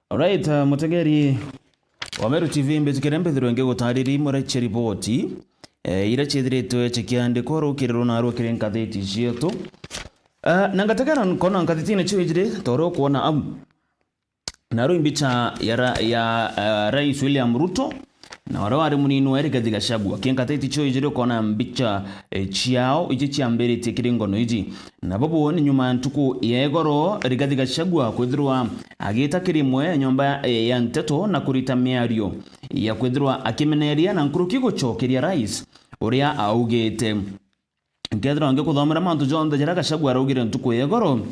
Alright, mutegeri wa Meru TV mbezikere mbethiro nge gutariri mureche ripoti ira chithiritwe chikiandikwo rukiriro na rukire nkatheti cietu na ngategera nkona nkatheti-ini chiwijire toro kuona na imbicha ya Rais William Ruto na wale wari munini wa Rigathi Gachagua kinkatheti chiwijire kuona mbicha chiao ichi chiambirite kiringono iji na bobo ni nyuma ntuku yegoro Rigathi Gachagua kwithirwa agita kirimwe nyomba ya nteto na kurita miario ya kwithirwa akimeneria na nkuruki gucokeria rais uria augite nkethira nge kuthomera mantu jonthe jara Gachagua araugire ntuku yegoro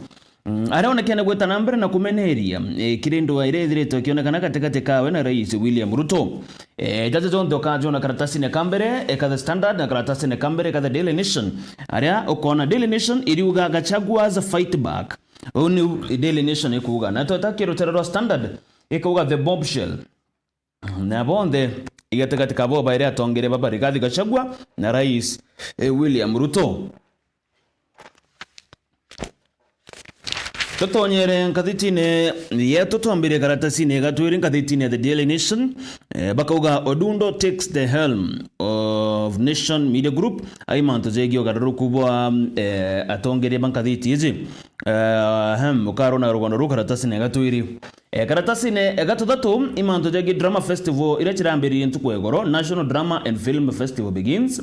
aronekana gweta na mbere na kumeneria kirindo wa irethirite kionekana katikati kawe na Rais William Ruto jaje jonthe okajona karatasi ne kambere The Standard na karatasi ne kambere The Daily Nation aria ukona Daily Nation iriuga Gachagua's fight back oni Daily Nation ikuga na totakirutero Standard ikuga the bombshell na bonde igatekati kabo baire atongere baba Rigathi Gachagua na Rais William Ruto. Tutonyere nkathiti-ini yetu tuambire karatasi-ini gatwiri nkathiti-ini The Daily Nation bakauga Odundo takes the helm of Nation Media Group aimanto jegio gararuku bwa atongeria bankathiti izi ukarona rugono ru karatasi-ini gatwiri karatasi-ini gatuthatu imanto jegi Drama Festival ira chirambiri ntuku egoro National Drama and Film Festival begins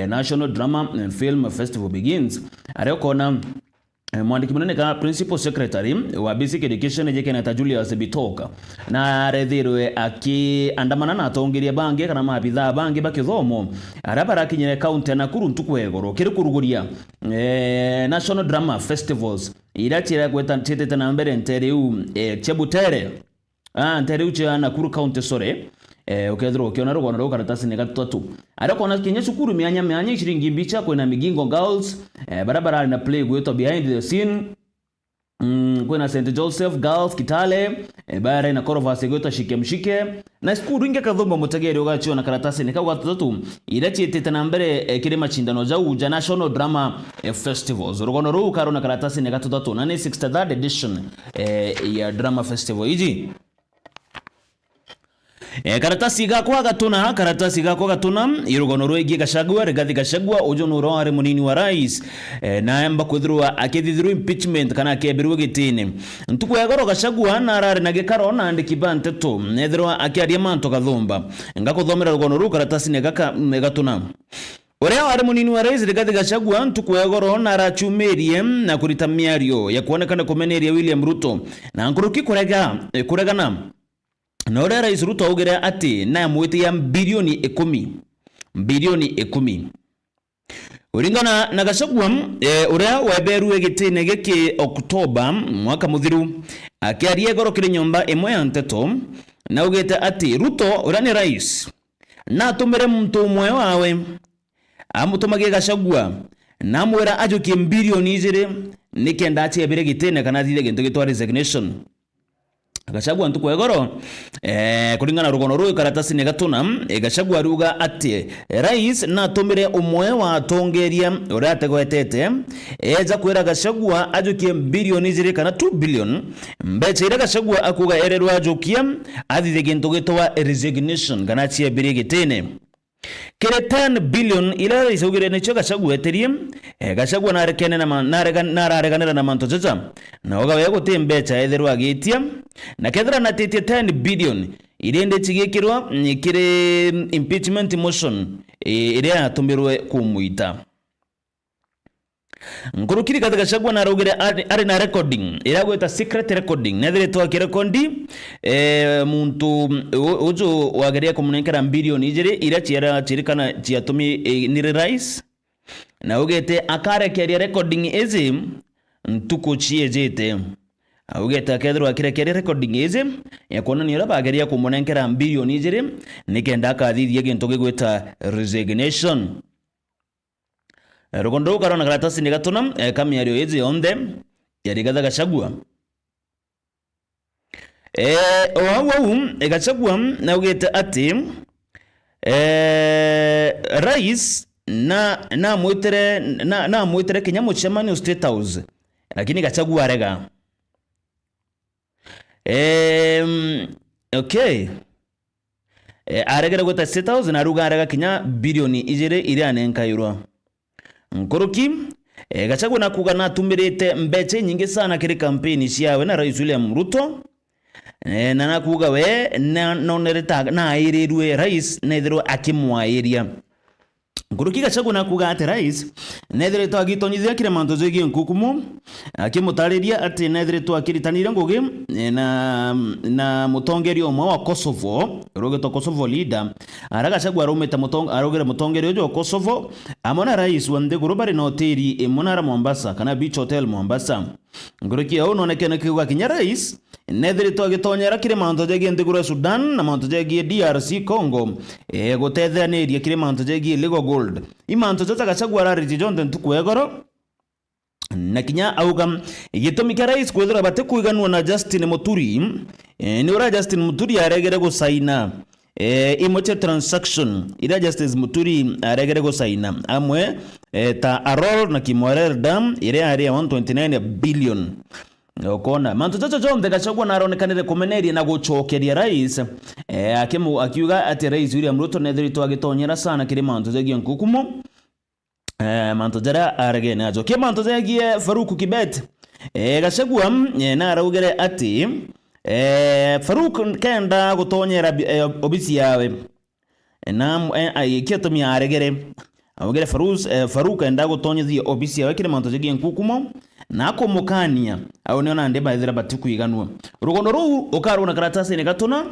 National Drama and Film Festival begins arekona mwandiki munene ka Principal Secretary wa Basic Education Jekenata Julius Bitoka na rethirwe akiandamana na atongeria bange kana mabitha bange bakithomo arabara kinyere county na kuru ntuku egoro kiri kuruguria National Drama Festivals ira tira gweta tete na mbere nteriu chebutere nteriu cha na kuru county sore ukethro ukiona rugona ru karatasi ne gatatu arakona kinye cukuru mianya shiringi mbicha kwena Migingo Girls barabara na play gwetwa behind the scene kwena St Joseph Girls Kitale bara na Korovas gwetwa shike na skuru inge kathomba mutegeri ugachiwa na karatasi ne kawa gatatu irachietete na mbere kire machindano ja National Drama Festivals rugona ru karona karatasi ne gatatu na 63rd edition ya Drama Festival iji karatasi gakwa gatuna irugono rwegi Gachagua Rigathi Gachagua ujono roare munini wa rais na amba kwithirwa akithithirwa impeachment kana akebirwe gitini ntuku yagoro Gachagua na arare na gikaro na ndikiba nteto nethirwa akiaria manto gathumba ngakuthomera rugono ru karatasi ne gatuna uria wari munini wa rais Rigathi Gachagua ntuku yagoro na arachumerie na kurita miario ya kuonekana kumeneria William Ruto na nkuruki kuregana na uria Rais Ruto augire ati na mwiti ya bilioni 10 uringana na Gachagua uria weberwe gitine giki Oktoba mwaka muthiru akiaria goro kiri nyomba imwe ya nteto na ugite ati Ruto uria ni rais na atumire muntu umwe wawe amutumagie Gachagua na mwera ajukie bilioni 2 nikenda achiebire gitine kana thithe gintu gitwa resignation. Gachagua ntuku egoro kuringana rugono ru karatasi ne gatuna Gachagua ruga ati rais na tumire umwe wa atongeria uria ategwetete eja kwira Gachagua ajukie bilioni 2 kana 2 billion mbecha ira Gachagua akuga ererwa ajukia athithe gintu gitwa resignation kana chiebire gitine kire 10 billion ila rais ugire ne choka Gachagua eterie Gachagua na rekene na rareganira na manto chacha na oga wego tembecha etherwa agitia na kethira na titie 10 billion irende chigikirwa kire impeachment motion iria atumirwe kumuita nkurukiri katika Gachagua na rugire ari na recording iragweta secret recording nethire to akirekondi muntu ujo wageria kumunekera bilioni 2 ira chiara chirikana chiatumi ni rais na ugete akarekeria recording ezi ntuko chiejete ugete akethirwa akirekeria recording ezi yakona ni ura bageria kumunekera bilioni 2 nikenda akathithia gintu gigweta resignation. Rugondo karona karatasi ni gatuna kamiario ezi onde ya Rigathi Gachagua Gachagua na ugete ati rais na mwitere kinyamu cha State House lakini Gachagua arega Okay. Aregera gweta State House na ruga arega kinya bilioni ijere iria nenkairwa Nkoroki Gachagua na kuga na tumirite mbeche nyingi sana kiri kampeni ciawe na Rais William Ruto na nakuga we nonereta na airirwe rais nethero akimwairia Nkoroki Gachagua na kuga ati rais nethero agitonyithia kire manto zegie nkukumu akimutariria ati nethero akiritanira ngugi na mutongeri omwe wa Kosovo rogeto Kosovo leader Gachagua arumeta arogera mutongeri ojo Kosovo amona rais wande gurubari na hoteli Monara Mombasa kana Beach Hotel Mombasa Nkoroki au nonekana kiuga kinya rais nethero agitonyera kire manto zegie ndigura Sudan na manto zegie DRC Congo gutethaniria kire manto zegie Lego Gold imanto zata Gachagua arariti jonde ntukwegoro na kinya auga gitumi kia rais kwethira bate kuiganwa na Justin Muturi ni ura Justin Muturi aregere gusaina imoche transaction ira Justin Muturi aregere gusaina amwe ta Arol na Kimwarer Dam ire area 129 billion okona manto chacho jonde Gachagua naronekanire kumeneria na guchokeria rais akiuga ati rais William Ruto nethirito agitonyera sana kiri manto zegie nkukumu manto jara aragene ajo ke manto zegie Faruku Kibet Gachagua na araugere ati Faruku kenda gutonyera obisi yawe na aiketumi aregere augere Faruku enda gutonyithia obisi yawe kiri manto zegie nkukumu na kumukania au neona ndeba ithira batiku iganwa rugono ru ukarona karatasi ni gatuna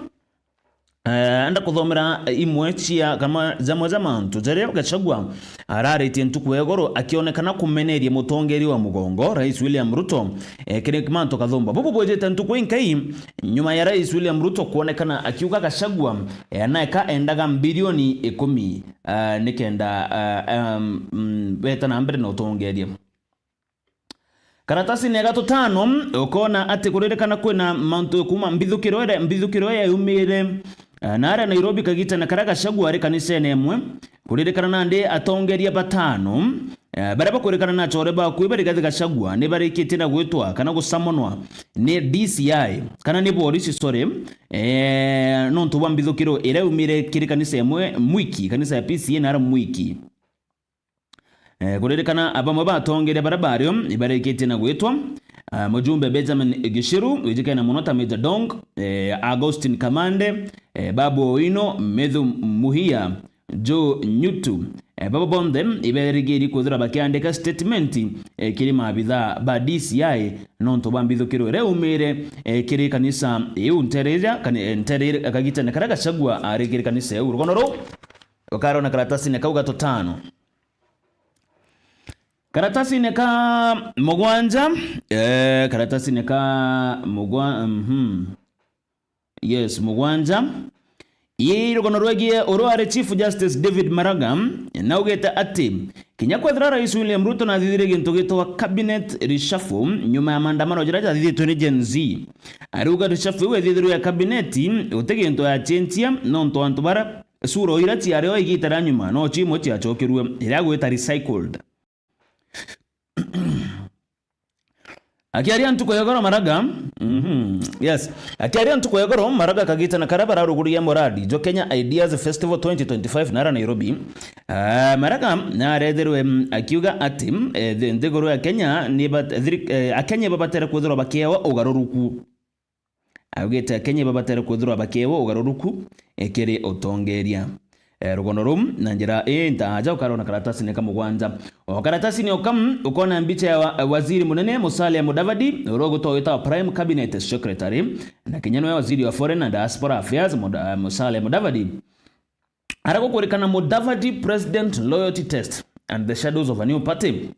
anda kuthomera imwe cia kama zamwe mantu jere Gachagua ararite ntuku egoro akionekana kumeneria mutongeri wa mugongo Rais William Ruto kire manto kathomba bobo bojete ntuku inkai nyuma ya Rais William Ruto kuonekana akiuga Gachagua anaeka endaga bilioni 10 nikenda beta na mbere na utongeria karatasi ni gato tano ukona ati kuririkana kwina mantu kuma mbithukiro ya umire nara Nairobi kagita na karaga Gachagua ari kanisa nemwe kuririkana nande atongeria batano baraba kuririkana na chore ba kuibari gathi Gachagua ni barikite na gwitwa kana gusamonwa ni DCI kana ni polisi sore nonto wa mbithukiro ire umire kiri kanisa emwe mwiki kanisa ya PCA nara mwiki kuririkana abamwe batongeria barabario ibarikite na gwitwa mujumbe Benjamin Gishiru wijikana munota Major Dong Augustine Kamande Babu Owino Medhu Muhia Joe Nyutu Baba Bonde iberigiri kuthira bakiandika statement kiri mabitha ba DCI nonto bambithukiro reumire kiri kanisa ntereja nterere akagita na karaga Gachagua ari kiri kanisa rugono ro ukarona karatasi ne kauga totano karatasi neka mugwanja karatasi neka yes mugwanja rugono rwegie uruare Chief Justice David Maraga naugeta ati kinya kwethira Rais William Ruto na thithire gintu gitwa cabinet reshuffle nyuma ya maandamano jiraja thithitwe ni Gen Z aruga reshuffle we thithiro ya cabinet uteginto ya chentia nonto antu bara suro irati areo igitara nyuma no chimo tia chokirwe ira gweta recycled akiaria ntuko yagoro Maraga yes akiaria ntuko yagoro Maraga kagita na karabara ruguri ya moradi jo Kenya Ideas Festival 2025 nara Nairobi Maraga na rederwe akiuga ati ndegoro ya Kenya ni akenya babatera kuthura bakewa ugaruruku ageta Kenya babatera kuthura bakewa ugaruruku ekere otongeria rugono rum na njira ntaja ukarona karatasi ne kamugwanja karatasi ni okam ukona mbicha ya waziri munene Musalia Mudavadi rogo toyota prime cabinet secretary na kinyano ya waziri wa foreign and diaspora affairs Musalia Mudavadi arago kurekana Mudavadi president loyalty test and the shadows of a new party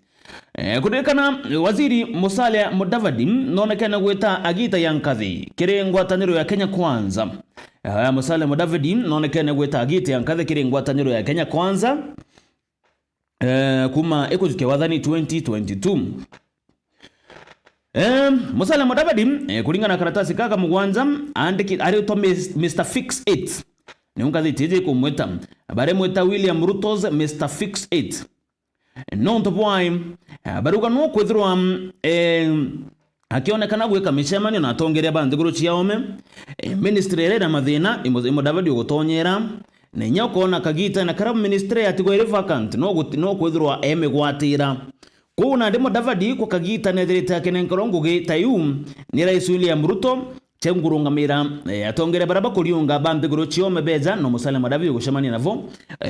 kurekana waziri Musalia Mudavadi nonekana gweta agita yankathi kire ngwataniro ya Kenya Kwanza Musalia Mudavadi nonekana gweta agita yankathi kire ngwataniro ya Kenya Kwanza kuma ekuzuke wathani 2022 Musalia Mudavadi kulingana karatasi kaka mugwanja andiki ari to Mr Fix It ni ungathi tije kumweta bare mweta William Ruto's Mr Fix It nonto boy baruga no kwithirwa akionekana gwika micemanio na atongeria bantu guru ciaome ministry ere na mathina imo David gutonyera na nya kona kagita na kara ministry atigo ire vacant no kwithirwa emigwatira kuna ndimo David ko kagita netherite akene nkorongo ge tayum ni Rais William Ruto chengurungamira atongere baraba kuriunga bantu guru ciome beza no Musalia David gushemania navo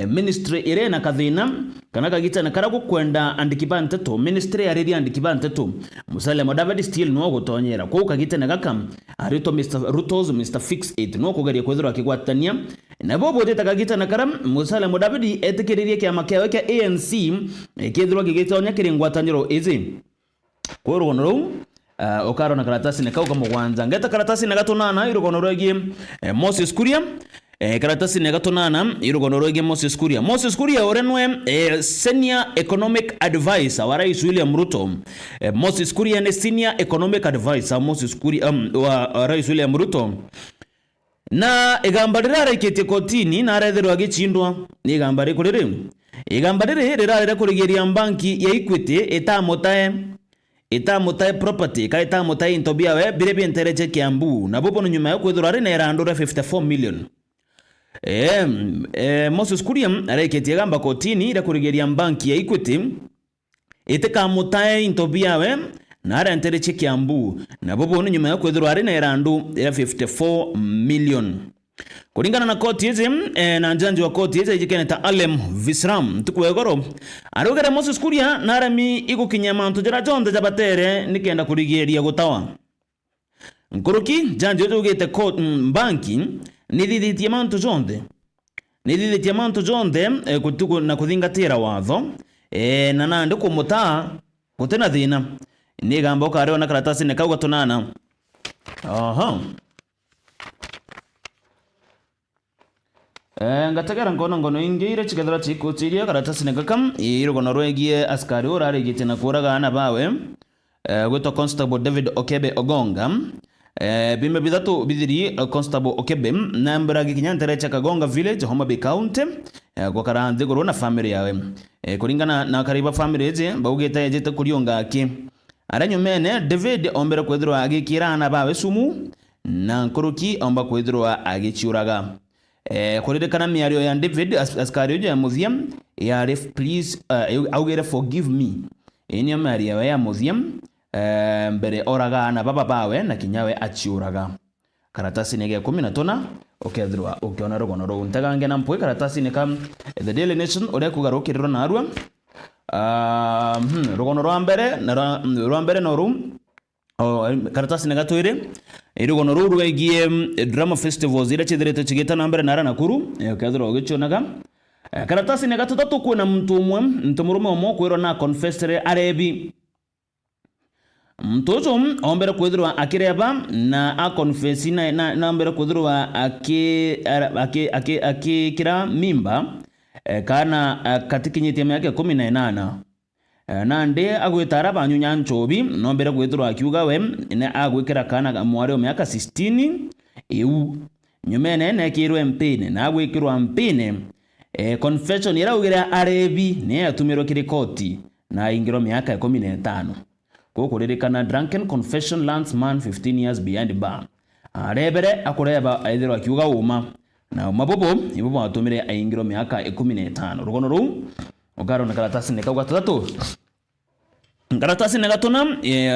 ministry ire na kathina kana kagita na kara gukwenda andikibante to ministry ariri andikibante to Musalia David still no gutonyera ko kagita na gakam arito Mr Ruto's Mr Fix It no kugeria kwithirwa kigwatania na bobo deta kagita na kara Musalia David etikiririe kya makewe kya ANC kithirwa gigitonya kiringwataniro izi ko rugono okaro na karatasi ne kauka mugwanza ngeta karatasi ne gatonana irugono rwegi Moses Kuria karatasi ne gatonana irugono rwegi Moses Kuria orenwe senior economic advisor wa Rais William Ruto. Moses Kuria ne senior economic advisor Moses Kuria wa Rais William Ruto na igambarira rekete kotini na arethirwa gicindwa ni igambari kurire rira kurigeria banki ya Equity itamutai property ka itamutai intobia we birebi entereche Kiambu na bopo nyuma yo kwithura rina irandura 54 million. Moses Kuria areketie gamba kotini ira kurigeria banki ya Equity itikamutai intobia we na ara entereche Kiambu na bopo nyuma yo kwithura rina irandu 54 million. Kulingana na koti hizi na njanji wa koti hizi ijikeneta Alem Visram tukwegoro arugere Moses Kuria narami igukinyama ntujira jonde jabatere nikenda kurigeria gutawa nkuruki njanji ugete court banki nithithitie mantu jonde kutuko na kuthingatira watho na nandi kumuta gutena thina ni gamba ukariona na karatasi ne kauga tunana ngategera ngono ingire chikethera chikutiria karatasi ne gakam irugono rwegie askari urarigite na kuraga na bawe gwito Constable David Okebe Ogonga bime bidatu bidiri Constable Okebe nambara gikinyantere cha Kagonga Village Homa Bay County kwa karanze goro na family yawe kuringana na kariba family je baugeta yejete kurionga aki aranyumene David ombera kwethirwa agikira na bawe sumu na nkuruki omba kwethirwa agichiuraga kuririkana miario ya David askari ya museum ya ref please augere forgive me enia maria ya museum mbere oraga na baba bawe na kinyawe achiuraga karatasi nege 15 okethirwa ukiona rugono ru ntagange na mpwe karatasi ne kam The Daily Nation ore kugarukiriro na arua rugono rwa mbere no rum karatasi negatwire irugono ruru egie drama festivals ira chithirete chigeta na mbere nara Nakuru ukethirwa ugichonaga karatasi negatatu kwina mtu murume omwe kwiro na confessor arebi mtoto ombere kwithirwa akireba na a confess na ombere kwithirwa akikira mimba kana katikinyitie miaka 18 nande agwitara banyunya nchobi nombere gwithirwa akiuga we ne agwikira kana mwari miaka 16 eu nyumene ne kirwe mpine na agwikirwa mpine confession iraugira arebi ne atumirwo kirikoti na ingiro miaka 15 kukuririkana drunken confession lands man 15 years behind bar arebere akureba aithirwa akiuga uma na mabobo ibobo atumire aingiro miaka 15 rugono ru ugaro na karatasi ne kagwa tatatu karatasi ne gatuna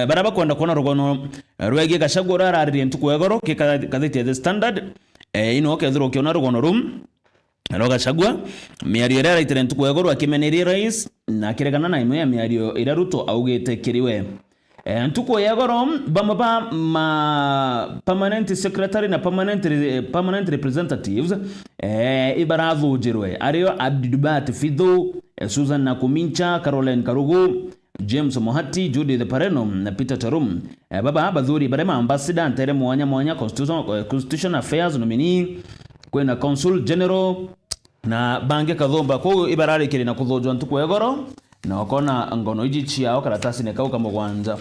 baraba kwenda kuona rugono rwege gashagura ararire ntukwegoro kikathite The Standard ino kethiro kiona rugono rum roga chagwa miario rera itire ntukwegoro akimeneria rais na kiregana na imwe ya miario ira Ruto augite kiriwe ntukwegoro bamaba permanent secretary na permanent representatives ibaradhu jirwe ario Abdidubat Fidho Susan Nakumincha Caroline Karugu James Mohati Judy the Pareno na Peter Tarum baba badhuri barema ambassador ntere mwanya constitution affairs nominee kwena consul general na bange kathomba ko ibarari kiri na kuthojwa ntukwegoro na okona ngono iji chiao karatasi ne kauka mugwanja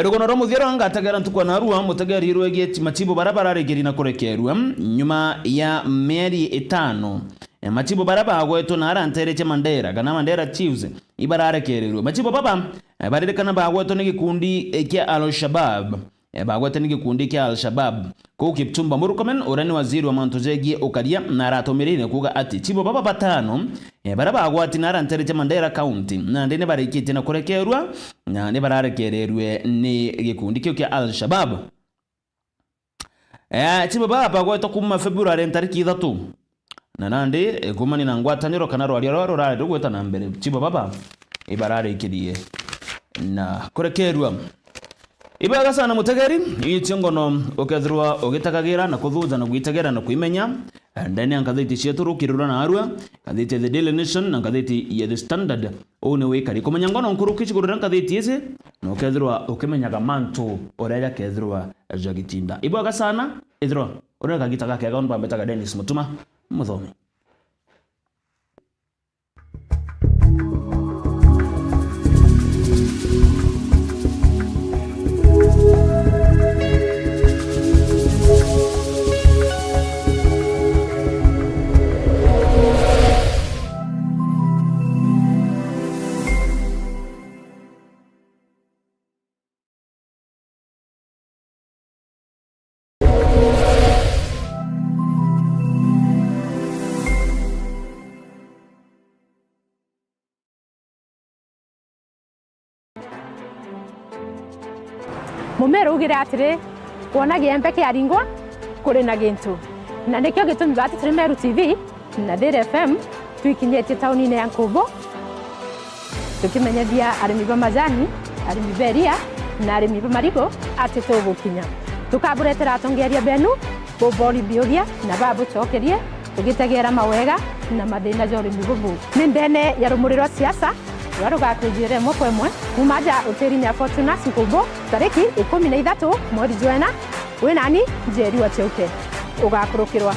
rugono romu thiero ngategera ntukwa na ruwa mutegeri rwege machibo barabara regeri na kurekerwa nyuma ya mieri 5 machibo baraba agweto na arantere che Mandera kana Mandera Chiefs ibarare kererwe machibo baba barire kana bagweto ni gikundi kia Al-Shabab bagweto ni gikundi kia Al-Shabab ko Kipchumba Murkomen urani waziri wa Mantozegi Okaria na ratomirine kuga ati chibo baba batano baraba agwati na arantere che Mandera County na ndene barikite na kurekerwa na ne barare kererwe ni gikundi kia Al-Shabab chibo baba agweto kuma February tariki 3 na nande kumani na ngwataniro kana rwari rari gweta na mbere chibo baba ibarare ikirie na kurekerwa ibaga sana mutegeri ichongono okethirwa ogitakagira na kuthuza na gwitegera na kuimenya ndani angathiti cieturukirura na arua ngathiti The Daily Nation na ngathiti ya The Standard one wikari kumenya ngono nkurukici gurura ngathiti ici no okethirwa ukimenyaga mantu oreja kethirwa jagitinda ibaga sana ithirwa ureka gitaka kega ndo ambetaga Dennis Mutuma muthomi Mumero ugira atire kuona giembe kiaringwa kuri na gintu na nikyo gitumi bati turi Meru TV na Daily FM twikinyete tauni ya Nkubo tukimenyethia arimi ba majani arimi beria na arimi ba marigo ati tugukinya tukaburetera atongeria benu boboli biogia na babu chokerie tugitegera mawega na madina jori mibubu nindene ya rumuriro siasa waruga kujire mwe kumaja uteri ya Fortuna Nkubo tariki 13 mwezi Jwana we nani jeri wa cheuke ugakurukirwa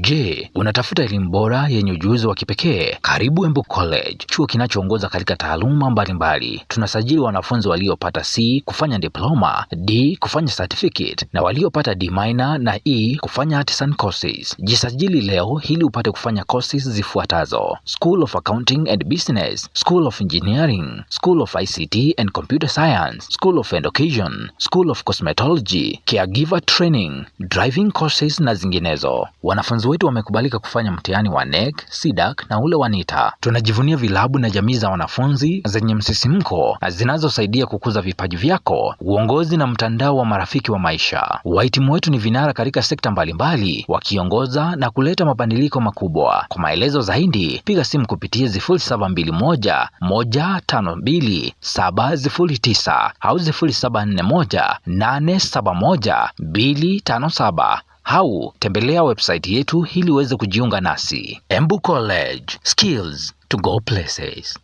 Je, unatafuta elimu bora yenye ujuzi wa kipekee? Karibu Embu College, chuo kinachoongoza katika taaluma mbalimbali. Tunasajili wanafunzi waliopata C kufanya diploma, D kufanya certificate na waliopata D minor na E kufanya artisan courses. Jisajili leo ili upate kufanya courses zifuatazo: School of Accounting and Business, School of Engineering, School of ICT and Computer Science, School of Education, School of Cosmetology, Caregiver Training, Driving courses na zinginezo. Wanafunzi wetu wamekubalika kufanya mtihani wa NEC, SIDAC na ule wa NITA. Tunajivunia vilabu na jamii za wanafunzi zenye msisimko zinazosaidia kukuza vipaji vyako, uongozi na mtandao wa marafiki wa maisha. Wahitimu wetu ni vinara katika sekta mbalimbali, wakiongoza na kuleta mabadiliko makubwa. Kwa maelezo zaidi, piga simu kupitia 0721 152 709 au 0741 871 257. Au tembelea website yetu ili uweze kujiunga nasi. Embu College, skills to go places.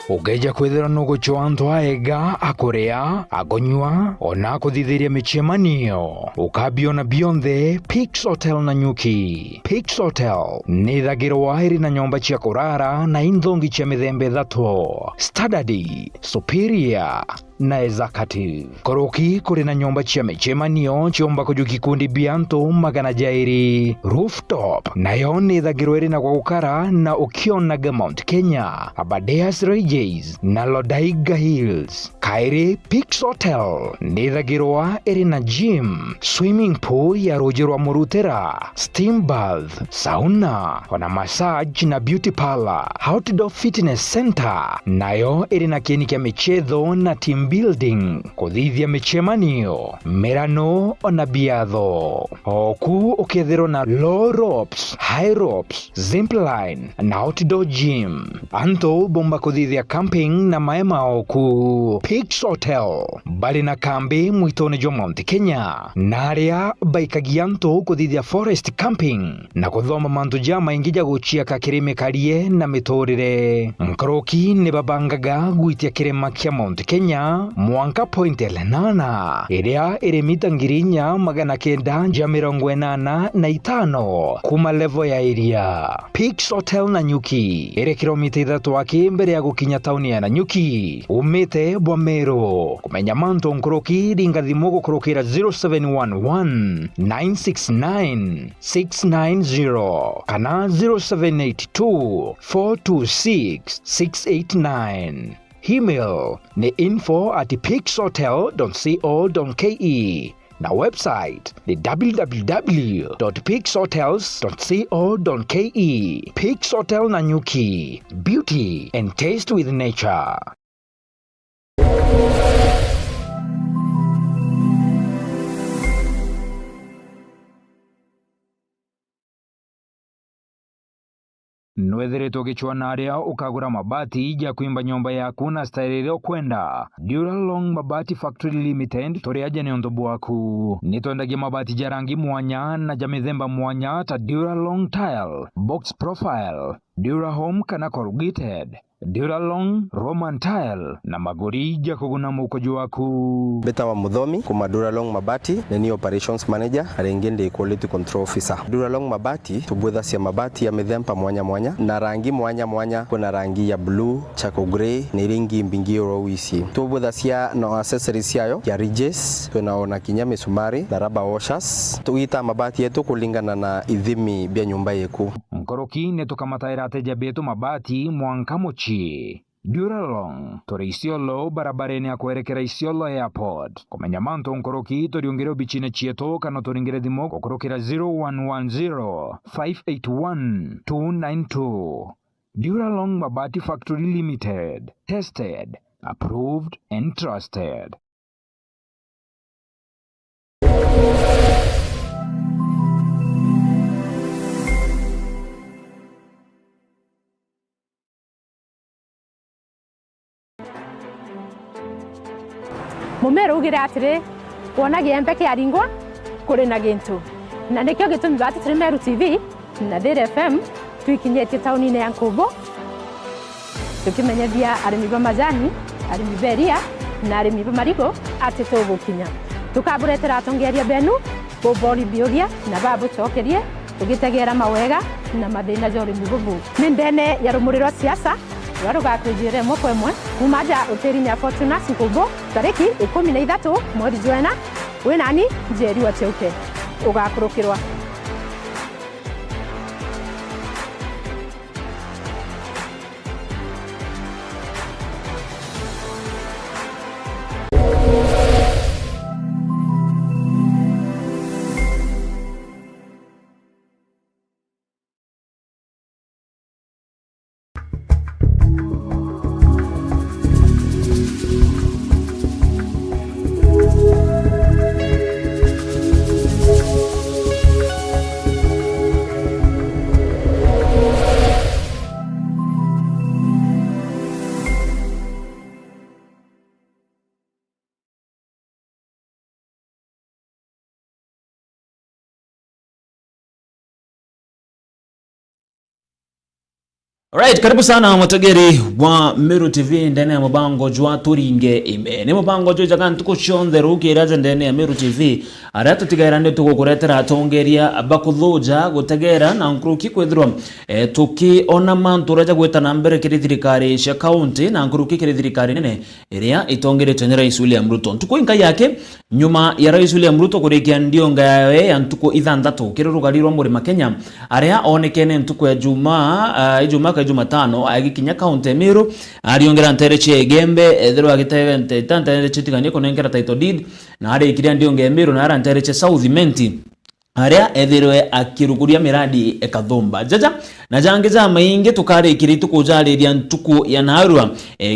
Ugeja kwithira nugucho antu aega akurea agonywa ona kuthithiria michemanio ukabio na bionthe Pix Hotel na nyuki. Pix Hotel ni thagirwa iri na nyomba cia kurara na inthongi cia mithembe thatu: Standard, Superior na Executive. Koroki kuri na nyomba cia michemanio ciomba kujuki kundi bianto magana jairi. Rooftop nayo ni thagirwa iri na kwa gukara na ukionaga Mount Kenya, Abadeas Ranges na Lodaiga Hills. Kairi Pix Hotel ni thagirwa iri na gym, swimming pool ya ruji rwa murutera, steam bath, sauna, ona massage na beauty parlor. Outdoor Fitness Center nayo iri na kieni kia michetho na team team building, kuthithia michemanio, mirano ona biatho. Oku ukethirwo na low ropes, high ropes, zipline na outdoor gym. Anto bomba kuthithia camping na maema oku. Peaks Hotel bali na kambi mwitoni jo Mount Kenya. Naria baikagia anto kuthithia forest camping na kuthoma mantu jama ingija guchia kakirime karie na mitorire. Nkoroki ni babangaga guitia kirima kia Mount Kenya mwanka point elenana iria iri mita ngirinya magana kenda ja 85 kuma level ya area. Peaks Hotel na Nyuki iri kilomita 3 mbere ya gukinya tauni ya Nanyuki umite Bwamero. Kumenya manto nkoroki ringa thimo gukorokira 0711 969 690 kana 0782 426 689. Email ni info@peakshotel.co.ke na website ni www.peakshotels.co.ke. Peaks Hotel Nanyuki, beauty and taste with nature. Nwethiritwo gichwana aria ukagura mabati ja kuimba nyumba yaku na style ile kwenda. Duralong Mabati Factory Limited turi aje ni ondobu waku. Nitwendagia mabati ja rangi mwanya na ja mithemba mwanya ta Duralong Tile, Box Profile, Durahome kana corrugated, Duralong Roman Tile na magori ja kuguna mukojo waku. Beta wa Muthomi kuma Duralong Mabati ni operations manager arengende quality control officer. Duralong Mabati tubwetha cia mabati ya mithemba mwanya mwanya na rangi mwanya mwanya. Kuna rangi ya blue, charcoal grey ni ringi mbingi orowici. Tubwetha cia no accessories yayo ya ridges, tunaona kinya misumari na rubber washers. Tuita mabati yetu kulingana na ithimi bya nyumba yeku. Nkoroki netukamataira ateja betu mabati mwanka mochi. Duralong turi Isiolo barabareni ya kuerekera Isiolo Airport. Kumenya manto nkoroki turiongere bichine chieto kana turingire thimo kukurukira 0110 581 292. Duralong Mabati Factory Limited. Tested, approved and trusted. Mumero ugira atire wona giembe kia ringwa kuri na gintu na nikyo gitumi bati tiri Meru TV na Dere FM twikinyete tauni ya Nkubo tukimenyethia arimi ba majani, arimi beria na arimi ba marigo atito gukinya tukaburetera atongeria benu boboli biogia na babu chokerie tugitegera mawega na madina jori bubu nindene ya rumuriro siasa waruga kujire moko emwe kumaja uteri ya Fortuna Nkubo tariki 13 mwezi Jwana we nani jeri wa cheuke ugakurukirwa Alright, karibu sana mwategeri wa Meru TV ndani ya mabango jwa turinge ime. Ni mabango jwa jagan tuko shonde ruki iraza ndani ya Meru TV. Arata tigaira nde tuko kuretera atongeria bakuthuja gutegera na nkuruki kwethirwa tuki ona mantu raja gweta na mbere kiri thirikari cia county na nkuruki kiri thirikari nene iria itongerete ni Rais William Ruto. Ntuko inka yake nyuma ya Rais William Ruto kurikia ndionga yawe ya ntuko ithandatu kiri rugarirwa Murima Kenya aria onekene ntuko ya Jumatano agikinya county Meru ariongera ntereche gembe thero agitege tantere chitiganye konengera title deed na ari ikiria ndionge Meru na ara ntereche South Menti aria ethirwe akiruguria miradi ekathomba jaja na jange za maingi tukarikiri tukujariria ntuku ya narua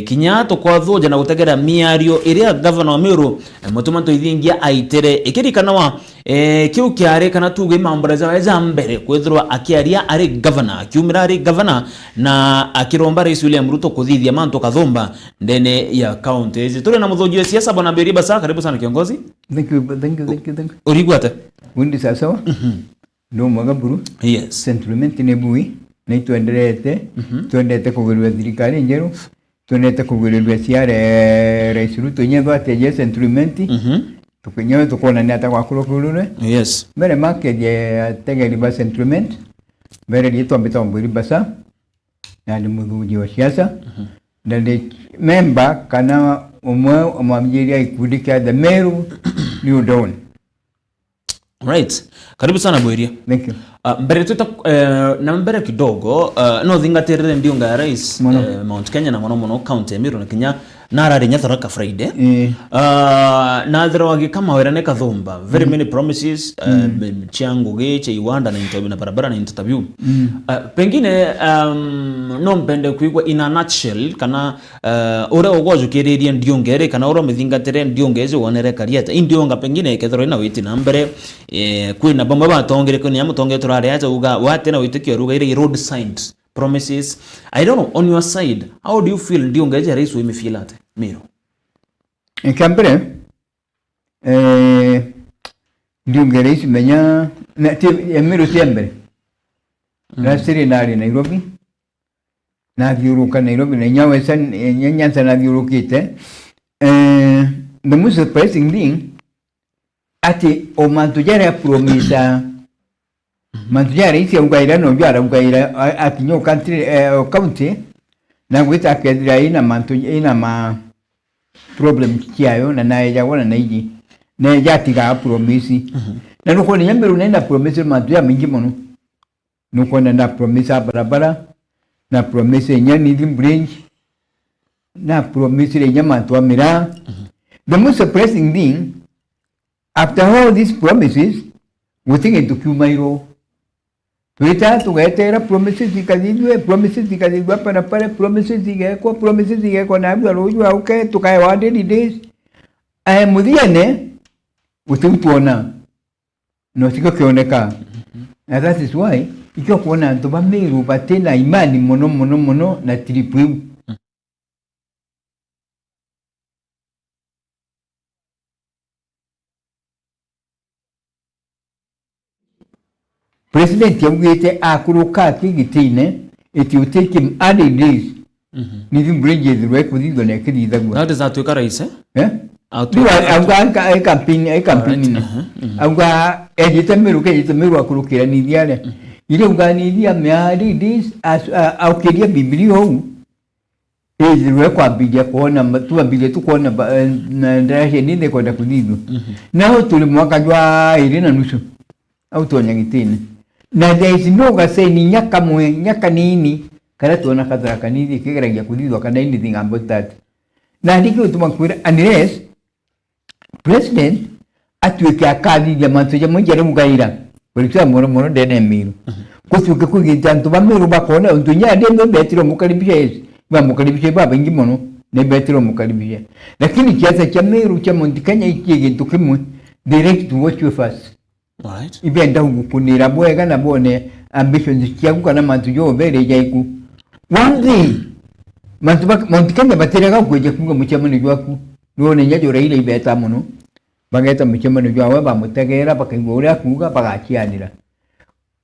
kinya tukwathunja na gutegera miario iria governor wa Meru mutuma tuithingia aitere ikirikana wa kiu kiare kana tuge mambura za mbere kwithirwa akiaria ari governor akiumira ari governor na akiromba rais William Ruto kuthithia manto kathomba ndene ya county hizi. Tule na muthoji wa siasa bwana Beri Basa, karibu sana kiongozi. Thank you. Urigwate Wundi sawa ndo Mwagaburu. Yes. Settlement ni bui na tuendete kugurwa thirikari njeru, tuendete kugurwa ciare rais Ruto nyetho ateje settlement tukinyewe tukona ni atakwa kurukuru. Yes. Mbere makeje ategeri ba settlement mbere ni twambita Beri Basa na ni muthuji wa siasa na ni member kana umwe omwamjiria ikundi kia the Meru New Dawn. Right. Karibu sana Bweria. Thank you. Mbere tuta na mbere kidogo no thingatirire ndiunga ya rais Mount Kenya na mono county ya Meru na Kenya narari Nyatharaka Friday. Na thero kama werane kathomba very many promises chianguge cha Iwanda na interview na barabara na interview. Pengine no mpende kuigwa in a nutshell kana ora ogwajukiriria ndiungere kana ora mithingatire ndiungeze wonere karieta indionga pengine kethero ina witi na mbere kwina bamwe batongere ko ni amutonge turare aja uga wate na witikio ruga ile road signs promises. I don't know, on your side how do you feel ndiungeje rais we feel ate Meru Kambere ndiungere isi menya na Meru tiembere rasiri nari Nairobi na viuruka Nairobi na nyawe san nyanyansa na viurukite the most surprising thing ati o mantujara promisa mantujara isi ugaira no jara ugaira akinyo country county na gwita kedira ina mantuja ina ma problem kiayo na naye jawona naiji na jatiga promisi na nuko ni Meru nenda promisi mantuja mingi mono nuko na promisa barabara na promisi nyani bridge na promisi le nyamantu amira. The most surprising thing, after all these promises, we think into Kumairo. Tuita tugaetera promises zikazidwa para promises zigeko na abia roju auke tukae 100 days. Mudhiane utumtuona no siko kioneka. And that is why ikiwa kuona ntoba Meru batena imani mono na tripu. President yamwite akuruka kigitine it will take him 100 days. Nivyo bridges rwe kudhido na kidhagwa. How does that work rais Auga campaign auga ejite Meru akurukira nithiale ile uganithia meari this aukiria Biblia huu ezirwe kwa bidia kuona tuambile tukuona na ndaje ninde kwenda kudhido nao tulimwaka jwa 2.5 au tonya gitine na there is no gaseni nyaka nini kana tuona Katharaka nithi kigeragia kuthithwa kana anything about that na ndiki utumakwira unless president atuike akathithia mantuja mujere mugaira kulikuwa mono ndene Meru kutuke kugita ntu ba Meru bakona untunya ndembe betiro mukaribisha ezi ba mukaribisha baba ingi mono ne betiro mukaribisha lakini kiasi cha Meru cha Mount Kenya ikige tukimwe direct to watch you first. Right. Ibenda hukunira bwega na bone ambitions kiaku kana mantu yo bere jaiku. One thing Mount Kenya baterega kweje kunga muchamani jwaku none nyajo raile ibeta muno bageta muchamani jwawe bamutegera bakingura kuga bagachianira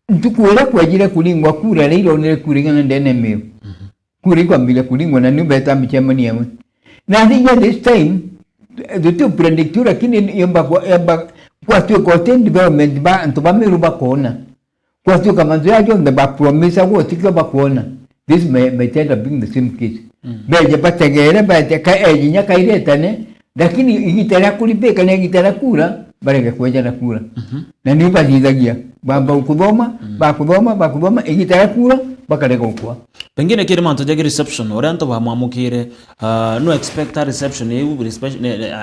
ntukura kwajira kulingwa kura raile onere kuringa ndene Meru kuri kwa mbile kulingwa na nubeta muchamani yawe na think this time the two predictura kini yamba kwa tu content development ba antoba Meru bakona kwa tu kama ndio ajo ba promise ko tikyo bakona this may tend to bring the same case beje bategere bete ka ejinya kairetane lakini igitara kulipeka na igitara kura barenge kweja na kura na ni bazidhagia baba ukudoma ba kudoma igitara kura bakarega ukwa pengine kiri manto jagi reception ore anto ba mwamukire no expect a reception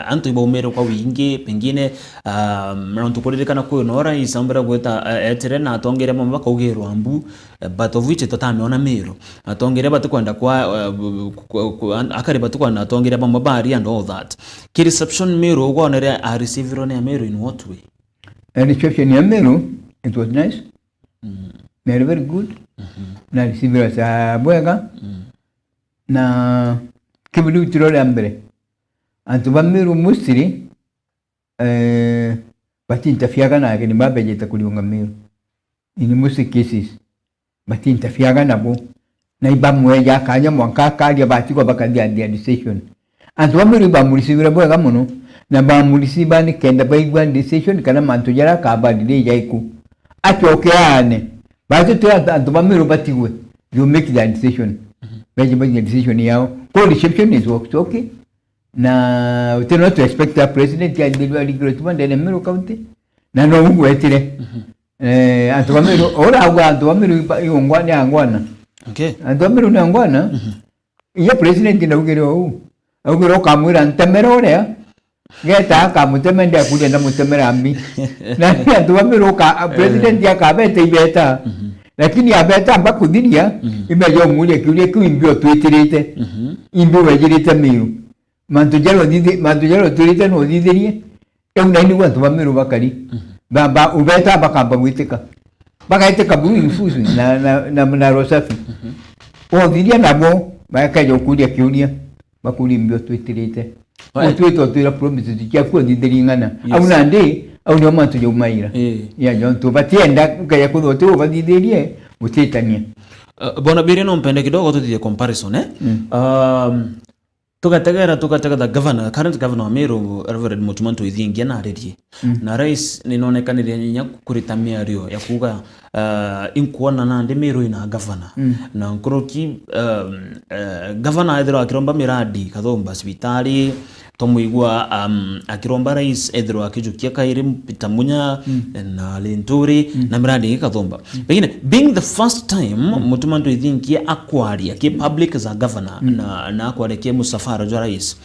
anto iba umere kwa wingi pengine mranto kuririkana kuyo nora isambira gweta etere na atongere mama bakaugerwa ambu but of which totame ona mero atongere batukwenda kwa akare batukwenda atongere mama bari and all that kiri reception mero ugonere a receive on mero in what way reception ya mero it was nice very good na receive sa bwega na kibidu tirole ambere antu bamiru musiri batinta fiaga na ke ni mabeje takuliunga miru ini musi cases batinta fiaga na bo na ibamwe ya kanya mwanka kali abati ko bakadia dia decision antu bamiru bamulisi bira bwega muno na bamulisi bani kenda baigwa decision kana mantu jara ka badide yaiku atokeane basi tu antu bamiru batigwe you make the decision baje baje decision yao ko reception is okay na we not to expect a president ya delivery recruitment in Meru County na no mungu etire antu bamiru ora agwa antu bamiru yongwana angwana okay antu bamiru na angwana ya president na ugero kamwira ntemerore geta kamutemende akuje na mutemera ambi na antu bamiru ka president ya kabete ibeta lakini abeta ambakudhiria imejo mule kule kuimbio twetirite imbio wejirite miru mantujalo turite no dhidirie eunani wantu bamiru bakari baba ubeta bakamba gwitika bakaiteka buru infusu na rosafi o dhidia nabo bakajo kulia kiulia bakuli imbio twetirite otweto twira promises tikya dhidiri ngana au nande au ndio mantu jo maira ya jonto batienda kaya kudhoto badhidirie utitania bona birino mpende kidogo tutie comparison tukategera the governor current governor Meru Reverend Mutumanto Ithingia na arerie na rais ninonekanire nyinya kuritamia rio ya kuga inkuona na ndi Meru ina governor na nkoroki governor ethero akiromba miradi kathomba hospitali tomuigwa akiromba rais ethero akijukia kairi Peter Munya na Linturi na miradi kathomba pengine being the first time Mutumanto Ithingia akwaria ki public as a governor na akwaria musafara jwa rais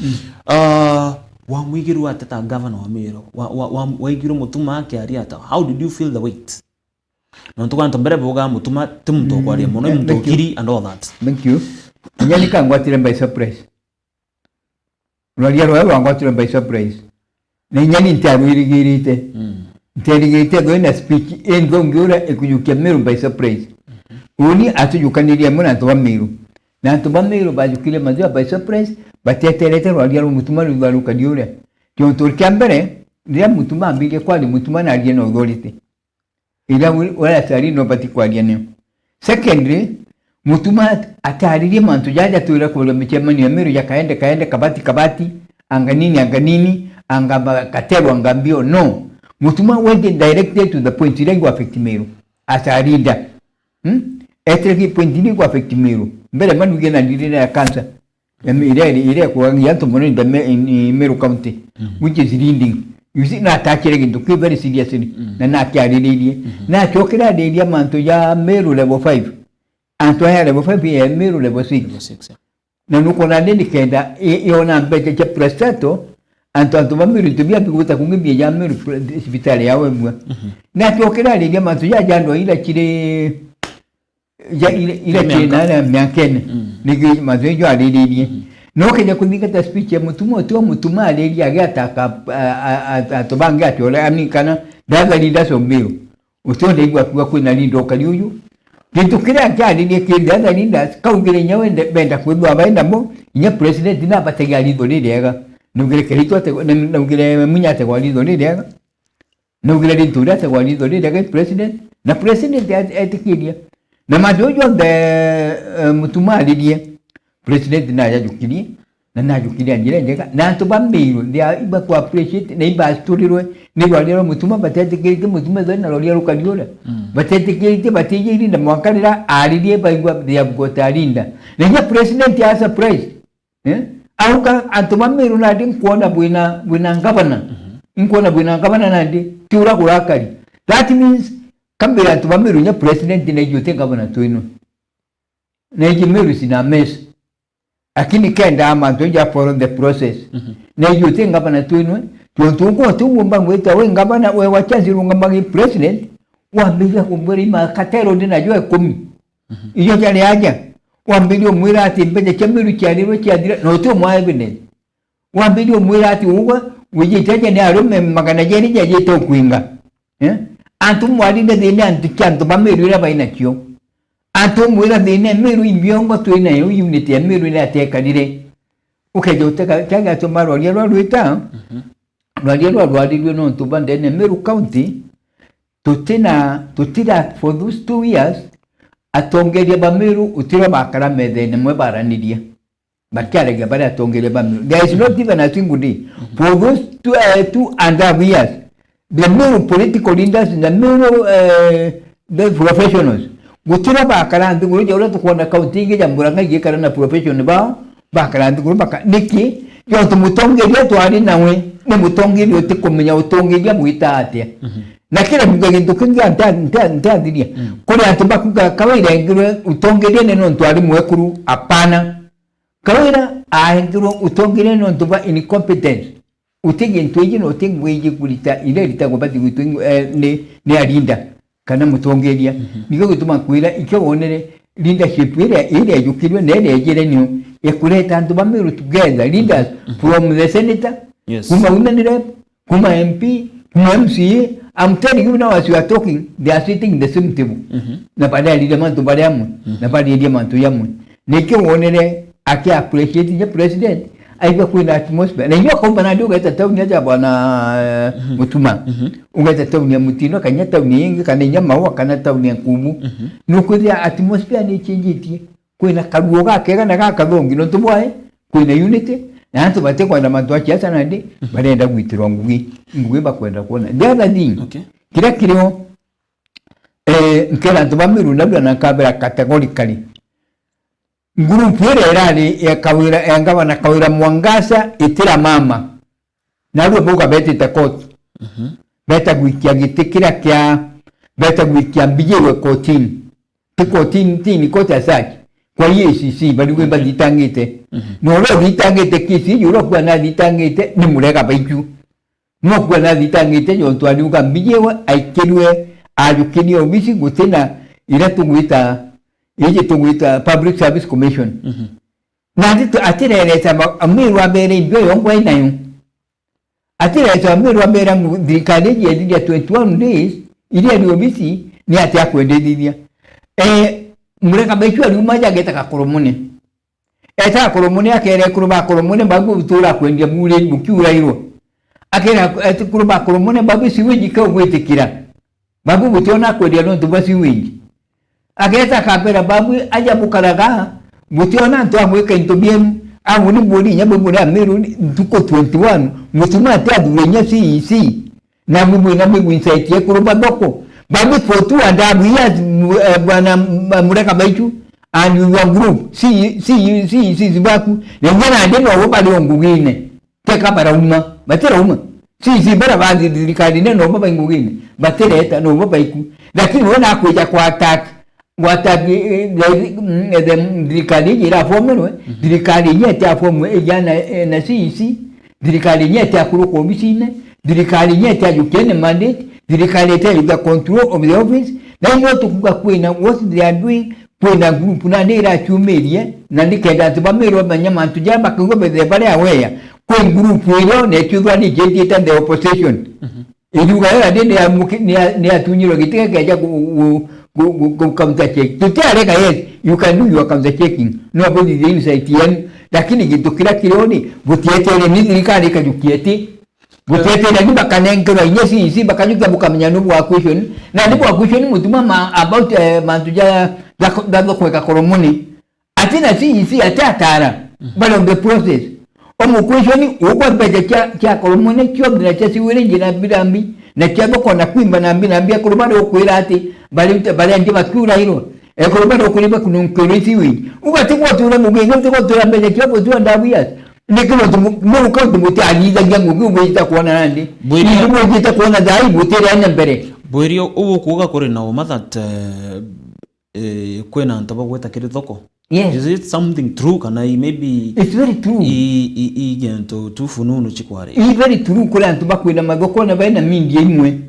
wa mwigiru atata governor wa Meru wa mwigiru mutuma akiaria ata how did you feel the weight no tukanta mbere boga mutuma tumto kwaria muno mutokiri and all that thank you nyani kangwatire by surprise Rolia wangwatire by surprise na nyani ntabirigirite ntabirigirite doina speech endo ngura ekuyukia Meru by surprise uni atujukaniria muna to Meru na to Meru bajukile mazia by surprise batetelete rolia mutuma lubaruka diure tio turkiambere ndia mutuma ambile kwali mutuma na alieno authority ila wala tari no pati kwalia neo secondly mutuma ataririe mantu jaja tuira kwa mchemani ya Meru ya kaende kabati anganini angaba katero angambio no mutuma went directed to the point ile go affect Meru atarida etreki point ile go affect Meru mbele manu gena ndire ya kansa ile kwa yanto mono in Meru County which is leading you see na atakire gintu ke very seriously na kyaririe na chokera dedia manto ya Meru level 5 anto ya level 5 ya Meru level 6 na nuko na ndeni kenda iona mbete cha prestato anto Meru tubia bikuta kungibia ya Meru hospitali yawe mwa na chokera dedia manto ya jando ila chire ya ila china na miakene nigi mazejo alidirie no kenya kundika ta speech ya mutuma aleri agata atobanga atole amikana daga linda Meru utonde igwa kwa na lindo kaliuyu kintu kira kyali ni kinda linda kaungire nyawe benda kwibwa baenda mo nya president na batega lindo lidega nugire kelito te nugire munyate kwa lindo lidega nugire lintura te kwa lindo lidega president na president etikidia na majojo de mutuma alirie president na yajukirie na najukiria njira njega na to Meru ndia iba ku appreciate na iba storirwe ni walero mutuma batetekirite mutuma zana walero kadiola batetekirite batijiri na mwakalira alirie baigwa dia gotarinda na ya president ya surprise auka antuma Meru na din kuona buina ngabana inkuona buina ngabana na ndi tiura kurakari that means kambira antuma Meru nya president na yote ngabana toino na Meru sina mess lakini kenda ama tunja follow the process na yote ngabana tuinwe tuntungo tungomba ngweta we ngabana we wachazi ngamba president wambia kumburi makatero ndinajua 10 iyo cyane yaja wambia umwira ati mbeje cyamiru cyane we cyadira no to mwa evidence wambia umwira ati uwa wejitaje ne arume magana jeri jaje to kwinga antu mwali ndine antu cyantu bameru ira bainakyo antu mwira ndine meru ibyongo tuina yo unity ya meru ira tekanire ukejoteka cyanga tomaro lya rwita rwalirwe no tubande ne Meru County tutira for those 2 years atongeria bameru utira bakara methene mwe baraniria bakyarege bari atongeria bameru there is not even a single day for those 2.5 years the Meru political leaders the Meru the professionals gutira bakara nduguru jora tukona county ge jambura ngi kana na profession bakara nduguru baka niki yo tumutongeria twari nawe ne mutongeria utikumenya utongeria mwita atia na kila mugenge tukinga ntandiria kuri atubakuga kawaira ngiro utongeria neno ntwari mwekuru apana kawaira ahinduro utongeria neno ntuba incompetence utege ntweje no tegweje kulita ile litagobati gutu ne alinda kana mutongeria nigo gutuma kwira ikabonere leadership ile yukirwe nene yegere niyo ekuleta ntuba Meru together leaders from the senator kuma unanire kuma MP kuma MCA. I'm telling you now as you are talking, they are sitting in the same table. Na pada dia mantu pada yamu, na pada dia mantu yamu. Neke wonere aki appreciate the president. Aiba kuina atmosphere. Na hiyo kompana ndio gata tauni aja bwana mutuma. Ungata tauni mutino kanya tauni yengi kanenya mawa kana tauni kumu. Nukudia atmosphere ni change kuina kaduoga kega na kakadongi no tubwae kuina unity. Na hantu bate kwenda mantu kiasa nandi barenda gwitirwa ngugi bakwenda kuona the other thing kira kiryo nkera tubameru nabyo nakabera categorically group irerani ya kawira engaba na kawira Mwangasa itira mama nabyo boga bete takot beta gwikia gitikira kya beta gwikia bijewe kotini tikotini tini kota saki kwa EACC bali kweba ditangite no lo ditangite kisi yuro kwa na ditangite ni murega baiku no kwa na ditangite yo twali ukambijewa aikelwe ajukini obisi gutena ila tungwita Public Service Commission na ndito atireleta amiru abere ndio yongwa inayo atireleta amiru abere ndikaleji ya 21 days ili obisi ni ati akwendedidia mureka baiku ali umaja geta koromone eta koromone akere kuruba koromone bagu utura kwendia mure bukiura iro akera kuruba koromone bagu siwiji ka gwetekira bagu butona kwendia no tubasi wingi aketa kapera bagu aja bukaraga butona ntwa mweka intobiem amuni bodi nyabo muri Meru tuko 21 mutuma ata durenya si na mimi na mimi insight kuruba doko babu for 2.5 years bwana mureka baichu and your group si zibaku ngana ndeno wobali ngugine teka bara uma batera uma si bara bazi dirikali neno baba ngugine batera eta no baba iku lakini wana kuja kwa attack dirikali ira fomu dirikali nyeta fomu ejana na si dirikali nyeta kuruko bisine dirikali nyeta yukene mandate dirikali tell the control of the office na hiyo tukuka kwina what they are doing kwina group na ndira chumerie na ndikenda tubamero banyama tujaba kugobe the bare aware kwa group ile ne chudwa ni jeti the opposition iluga ya dende ya ni atunyiro gitike kaja ku counter check tutare ka yes you can do your counter checking nobody is inside yen lakini gitukira kironi butiete ni dirikali kajukieti butete ni bakanengero nyesi isi bakanyuka bukamenya no bwa question na ndipo question mutuma about mantuja dado kweka koromoni atina si isi atatara but on the process omu question uko beje kya koromoni kyo bina chesi wele jina bidambi na kyabo kona kwimba na mbia koromani okwira ati bali andi bakura hiro koromani okuliba kununkerisi wi ugatikwa tuna mugengo tiko tuna beje kyo tu ndabia nikilo mu ko tumuti aliza jangu ngubita kuona nandi ngubita kuona dai butira anya mbere bwerio ubu kuga kuri na uma that kwena ntaba gweta kiri thoko Yes. Is it something true? Can I maybe? It's very true. Gento tufununu chikware. It's very true. Kula ntuba kwina magoko na baina mingi imwe.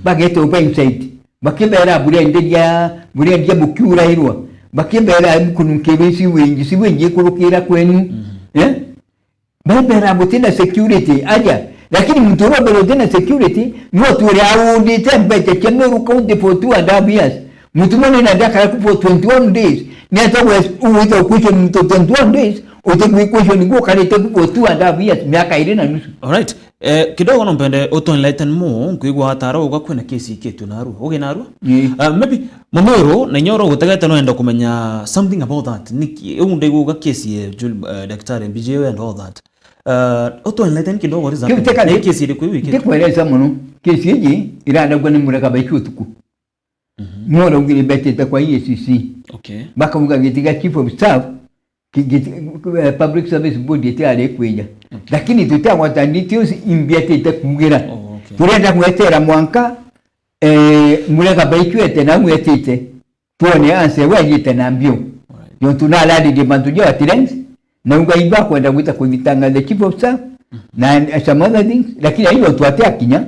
Bagete upa inside. Bakibera burendia bukiura irwa. Bakibera kununkebe si wenje kurukira kwenu. Babera butina security aja. Lakini mtoro belodena security no turi aundi tempete kemeru count for 2.5 years. Mutumone na daka for 21 days. Neta uwita question mto 21 days. Utekwi question go kale take for 2.5 years. Miaka 2 na nusu. Alright. Kidogo nompende auto enlighten mo kuigwa hataro ugakwena kesi ketu naru. Oge naru? Maybe Momoro na nyoro gutagata no enda kumenya something about that. Niki unde go kesi Daktari BJO and all that. Auto enlighten kidogo riza. Kesi ile kwa wiki. Kikweleza muno. Kesi hii irada gwa nimureka baikutuku. Mworo ngili beteta kwa EACC. Okay. Baka mga gitiga chief of staff public service board yetale kweja. Lakini tutawa tanditios imbiateta kugira. Turenda kuetera mwanka muleka baikwete na mwetete. Tuone anse wajite na mbio. Yo tunaladi de mantuja atirens na ungaiba kwenda kuita kuvitanga the chief of staff na some other things. Lakini hiyo tuatea kinya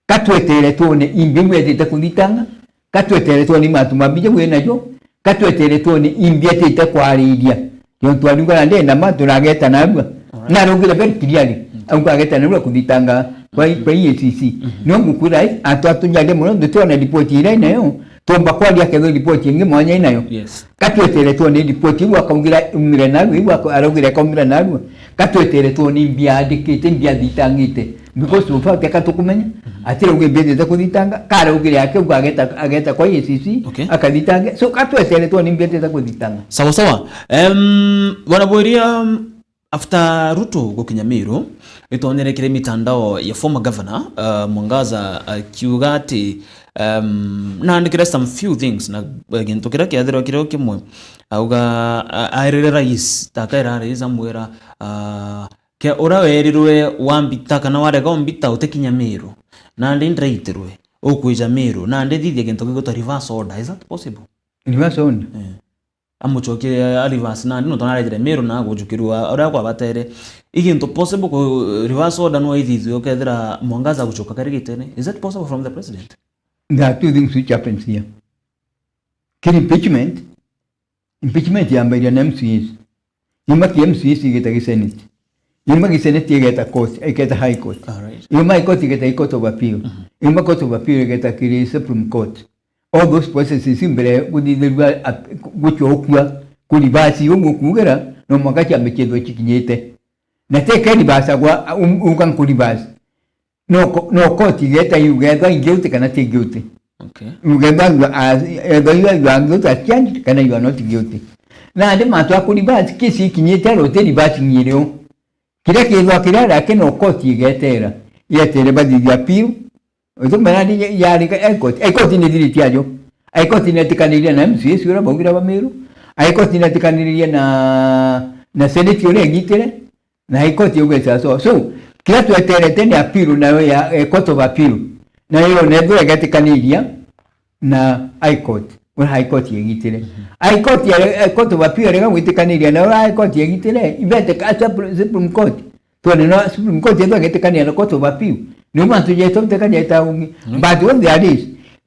katwetere tuone imbimweteta kuvitanga. Katwetere tuone matumabije wenajo. Katwetere tuone imbiateta kwaridia. Yo tualinga ndenda matu nageta nabwa. Na rugile very clearly. Ungageta nabwa kuvitanga kwa EACC. Nongu kurai atu njage muno ndotona report ile nayo. Tomba kwa dia kezo report inge mwanya inayo. Yes. Katwetere tuone report iwa kaungira umire nayo iwa arugile kaungira nayo. Katwetere tuone imbiadikite imbiaditangite. Because ufa katukumenya atira ugebeze za kuditanga kara ugire yake ageta kwa EACC akaditanga so katwetere tuone imbiadite za kuditanga. Sawa sawa. Wanaboiria after Ruto Gokinyamiro itonerekere mitandao ya former governor Mwangaza akiuga ati naandikira some few things na gintokira kiathiro kireo kimwe auga airire rais takaira rais amwira ke ora werirwe wambita kana warega ombita utekinyamiro na ndi ndreitirwe okuija miro na ndi thithia gintoki go reverse order. Is that possible? Reverse order? Amuchoke alivasi na ndino tonarejere mero na gujukirwa ora kwa batere iginto possible ko reverse order no ithithio kethira Mwangaza guchoka karigitene. Is that possible from the president? There are two things which happens here. Impeachment ya mbele na MCS. Imaki MCS igeta Senate. Imaki Senate igeta court, igeta high court. Imaki court igeta court of appeal. Imaki court of appeal igeta kiri Supreme Court. All those processes imbere kudidilwa guchokwa kulibasi umukugera no mwakachi amechedo chikinyete. Nateka libasa kwa ukan kulibasi. No court igeta yugeda guilty kana te guilty. Okay. Ugenda you are not a change kana you are not guilty. Na ande matwa kulibasi kesi kinyete rote libasi nyireo. Kila kizo akira no court igetera. Yetere badi appeal. Ozo manadi yari ka ekoti ni diriti ajo. Ekoti ni tikaniria na MCS ura bongira bameru. Ekoti ni tikaniria na Senate yole gitere. Na ekoti yogesa so kila tu etere appeal na ya court of appeal. Na yo nedo egatikaniria na court. Ura high court yegitere. Court ya court of appeal rega witikaniria na ura court yegitere. Ibete ka Supreme Court. Tuone no Supreme Court yedo egatikaniria na court of appeal. Numa tujeto mtekanya ungi. But when there is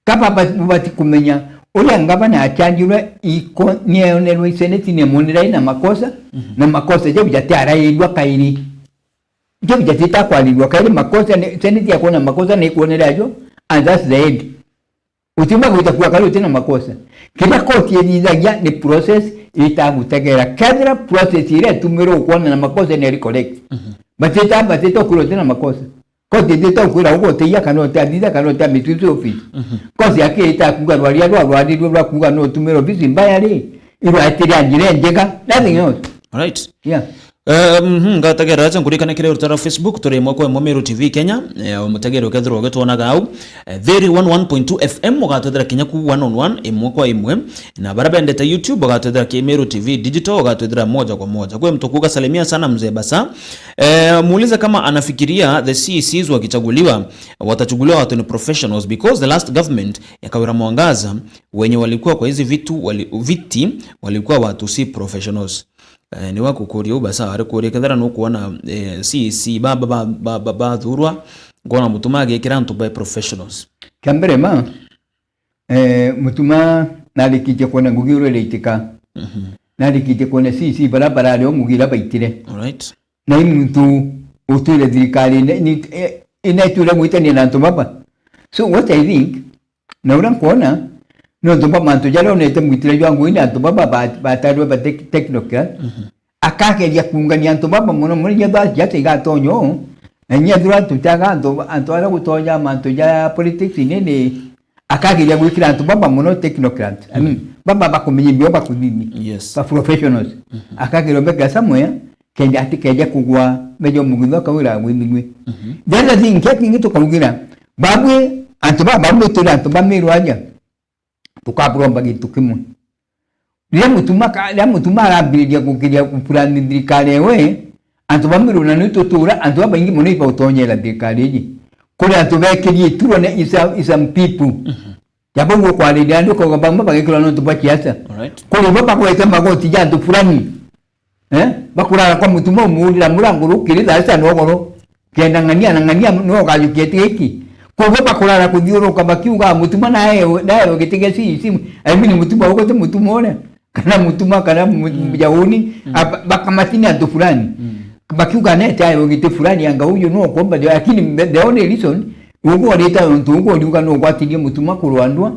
kapa bati kumenya ule ngaba na achanjura iko nieonerwa Senate ni monera ina makosa na makosa je bijate araidwa kairi je bijate ta kwalidwa kairi makosa Senate yako na makosa na ikuonera jo and that's the end. Utimba kutakuwa kali tena makosa kila koti yenyizagia ni process itagutegera kadra process ile tumero kuona na makosa ni recollect bateta kulo tena makosa koti deta kwira uko te ya kanota adida kanota mitwitu office kozi yake ita kugarwa rwa kuga no tumero office mbaya ri iro atiri anjire njega nothing else. Right. Yeah. Ngatagera acha nkurikana kire rutara Facebook tore mwako wa Meru TV Kenya mutagera ukethirwo gitwona gau 101.2 FM ugatwethera Kenya ku 101 mwako imwe na barabendeta YouTube ugatwethera ki Meru TV Digital ugatwethera moja kwa moja. Kwa mtukuka salimia sana mzee Basa. Muuliza kama anafikiria the CECs wakichaguliwa watachaguliwa watu ni professionals because the last government ya Kawira Mwangaza wenye walikuwa kwa hizi viti walikuwa watu si professionals. Ni wako kuria ubasa ari kuria kethera no kuona CEC baba thurwa ngona mutuma gekira ntu by professionals kambere ma mutuma nalikije kona ngugiro leitika nalikije kona CEC barabara ari omugira baitire alright na muntu utule thirikari ni inaitule mwitani na ntu baba. So what I think na uran kuona no ntu baba mantu jalo nete mwitire yangu ina ntu baba batarwa ba technocrat akageria kungania ntu baba muno muri yatha yate gatonyo enya dura tutaga antu ara gutonya mantu ya politics nene akageria gwikira ntu baba muno technocrat I mean baba bakumenye bio bakudini yes ba professionals akageria bega somewhere kenya atikeje kugwa mejo mugitho kawira gwimigwe then the thing kekingi tukarugira babwe antu baba mutura antu bamiru aja tukabromba gitu kimwe Lia mutuma arambiriria gukiria kupurani thirikari we antu bamiru na nitutura antu baingi muno ipa utonyera thirikari ji kuri antu bekirie turo ne isam people yabo kwa leader ndo kwa bamba bagekira no tubakiasa kuri baba kwete magoti ya antu fulani bakura kwa mutuma muulira murango rukirira asa no goro kenda ngania no gayukete iki ko bakura kuthiro kabakiuga mutuma nae gitege simu I mean mutuma uko te mutuma ona kana mutuma kana mjauni bakamatini antu fulani bakiuga neta ayo gite fulani anga huyo no kwamba lakini the only reason uko aleta ntu uko ndiuka no kwatirie mutuma kurwandwa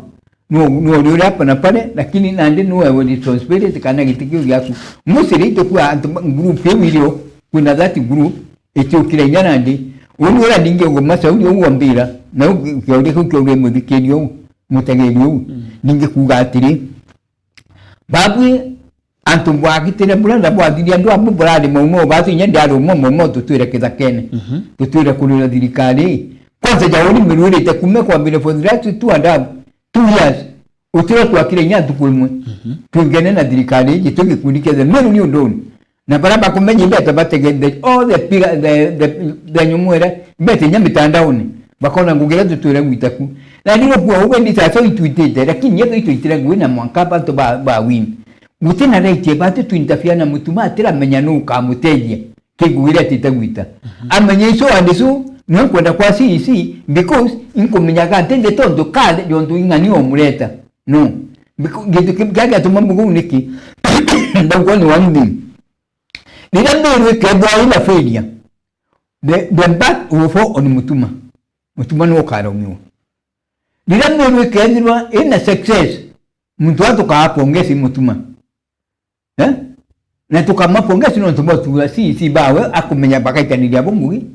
no uri hapa na pale lakini nande no wewe responsibility kana gitikio yako musiri to kwa group yewilio kuna that group echo kirenya nande uri ndinge ngo masauri uambira na ukyo mudhikirio mutagerio ninge kugatiri babwe antu bwagitire bulanda bwadiri andu amubrade momo batu nyandaro momo tutwire kithakene tutwire kulira thirikari kwanza jaoni mirure te kume kwa bile for the right to adabu 2 years utire twakire nyantu kumwe tungene na thirikari gitungi kundikeze meru ni ndoni na baraba kumenye beta bategende all the nyumwere bete nyamitandaoni bakona ngugira tutwire gwitaku na ndiko kwa uwe nditaso itwitete lakini yeto itwitire gwina mwankapa to ba win gutena rete bate twintafia na mutuma atira menya no kamutejia kiguire titagwita amenye so andiso no kwenda kwa CEC because inkomenya ka tende tondo kale jonto ingani omuleta no because gaga to mamugo niki ndangwa ni wandi nidambe kebwa ina failure the back ufo on mutuma no karo myo nidambe kedwa ina success muntu atoka hapo ngesi mutuma na tukamapongezi no tumba si bawe akumenya bakaitanira bongugi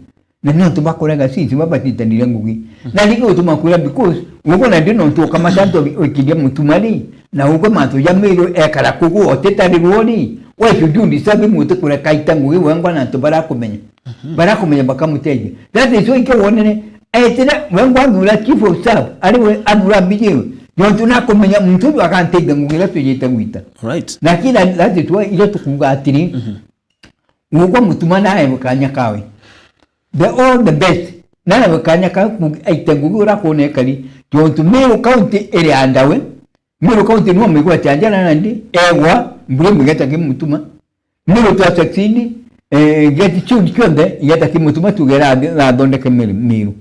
na no tumba kolega si babatitaniria ngugi na ligo tumakura because uko na ndino ntoka masanto okidia mutumali na uko mato ya mero ekara kugu otetari ruoni we should do this sabi mutu kura kaita ngugi wangwa na tobara kumenya bakamuteje that is why ke wonene etena wangwa nula chief of staff aliwe anura bijiwe jontu na kumenya mtu akantega ngugira tujita gwita right na kila lazima tu ile tukuga atiri uko mutuma naye mukanya kawe all the best na mukanya ka aitengugura kone kali jontu Meru County ere andawe Meru County no migwa chanjana nandi ewa mbure mugeta kimutuma Meru tu succeed get chunde yata kimutuma tugera na donde Meru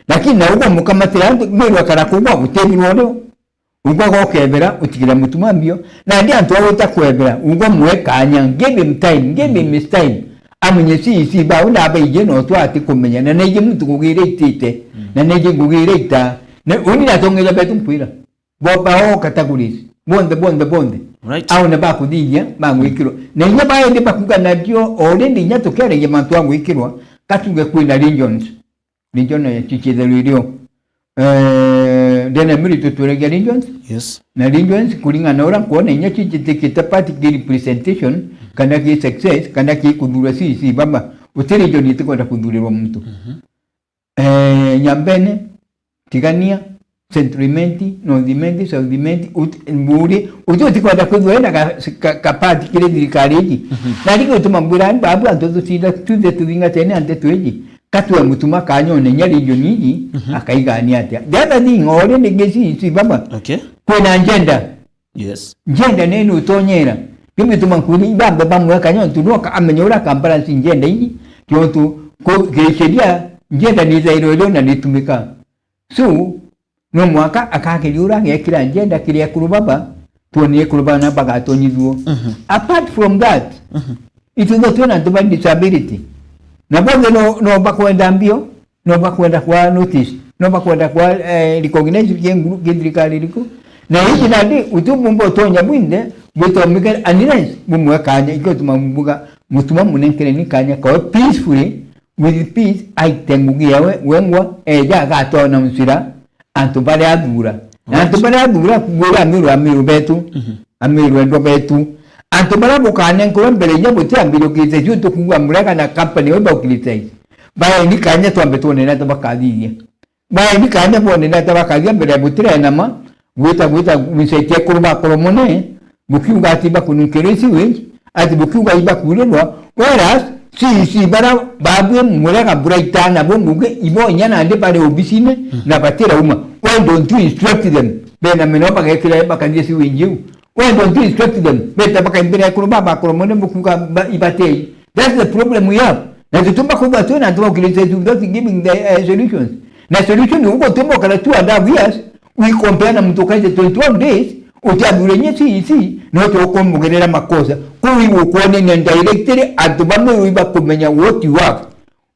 lakini na uko mukamatira Meru akarakugwa utemi wodo ugo gokebera utigira mutuma mbio na ndi antu awota kwebera ugo mwekanya give him time amenye si ba unda abeje no twati kumenya na neje mtu kugire itite na neje kugire ita na uni na tongela betu mpira boba o categories bonde right au na ba kudinya ba ngwikiro na nya ba ende bakuga na dio ore ndi nya tokere ye mantu angwikirwa katuge kwina region ya chicheze radio dena miri tuturega regions yes na regions kulingana na ora kuona nyachi chitikita party representation kana ki success kana ki kuthura si baba utiri jo ni tukwenda kuthurirwa mtu nyambene tigania centrimenti nondimenti saudimenti muri uti tikwenda kuthwenda kapati kile thirikari na ndiko tumambura babu antoto sida tuze tuthinga tene ante tweji katwe mutuma kanyone nyari jo niji akaigania atia the other thing ore ndegesi si baba okay kuna agenda yes agenda neno utonyera kimi tumankuni baba bamwe kanyo tunoka amenyora kampala sinjenda hii kyoto ko gesheria agenda ni zairo na nitumika so no mwaka akakeliura ngekira agenda kiria kurubaba tuonie kurubana baga tonyidwo apart from that it is not one disability na bonge no bakwenda mbio no bakwenda kwa notice no bakwenda kwa recognition yengu gidrikali liko na hizi nadi utumbo tonya bwinde butomika unless bumwakanya iko tumambuga mutuma munenkere ni kanya kwa peacefully with peace aitengugia wengwa eja gato na msira antubale adura kugura amiru betu amiru endo betu antubale bukane nkoro mbere nyabuti ambiro kize juto kugwa muraka na company oba ukilitei baya ni kanya twambetone na tabakadhiye baya ni kanya bone na tabakadhiye mbere butire nama gwita misaitia kuruma koromone bukiuga atiba kununkeresi wengi ati bukiuga iba kurelwa whereas si bara babu muraka buraita na bonguge ibo nyana ande pale obisine na batera uma why don't you instruct them bena menoba gekira bakandie si wengi why don't you instruct them beta bakambira kuruma koromone bukiuga ibate that's the problem we have na tutumba kuba tuna ndo ukilete without giving the solutions na solution uko tumbo kala 2 years we compare na mtokaje 21 days utaburenye si no to komugerera makosa kuwi ukone ne directly atubame wiba kumenya what you have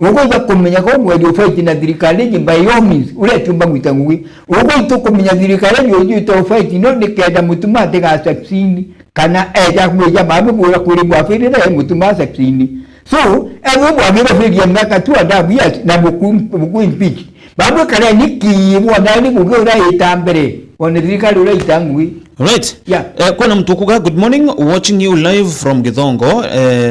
uko iba kumenya ko mwedi fight na dirikali by all means ule tumba gwitangui uko ito kumenya dirikali yo to fight no de keda mutuma de ga saksini kana eja kuja babu bora kuri bwa fere na mutuma saksini so ewe bwa bwa fere ya maka 2 years na buku impeach babu kala niki bwana ni kugora itambere on dirikali ule itangui. Right. Yeah. Kuna mtukuga, good morning, watching you live from Githongo,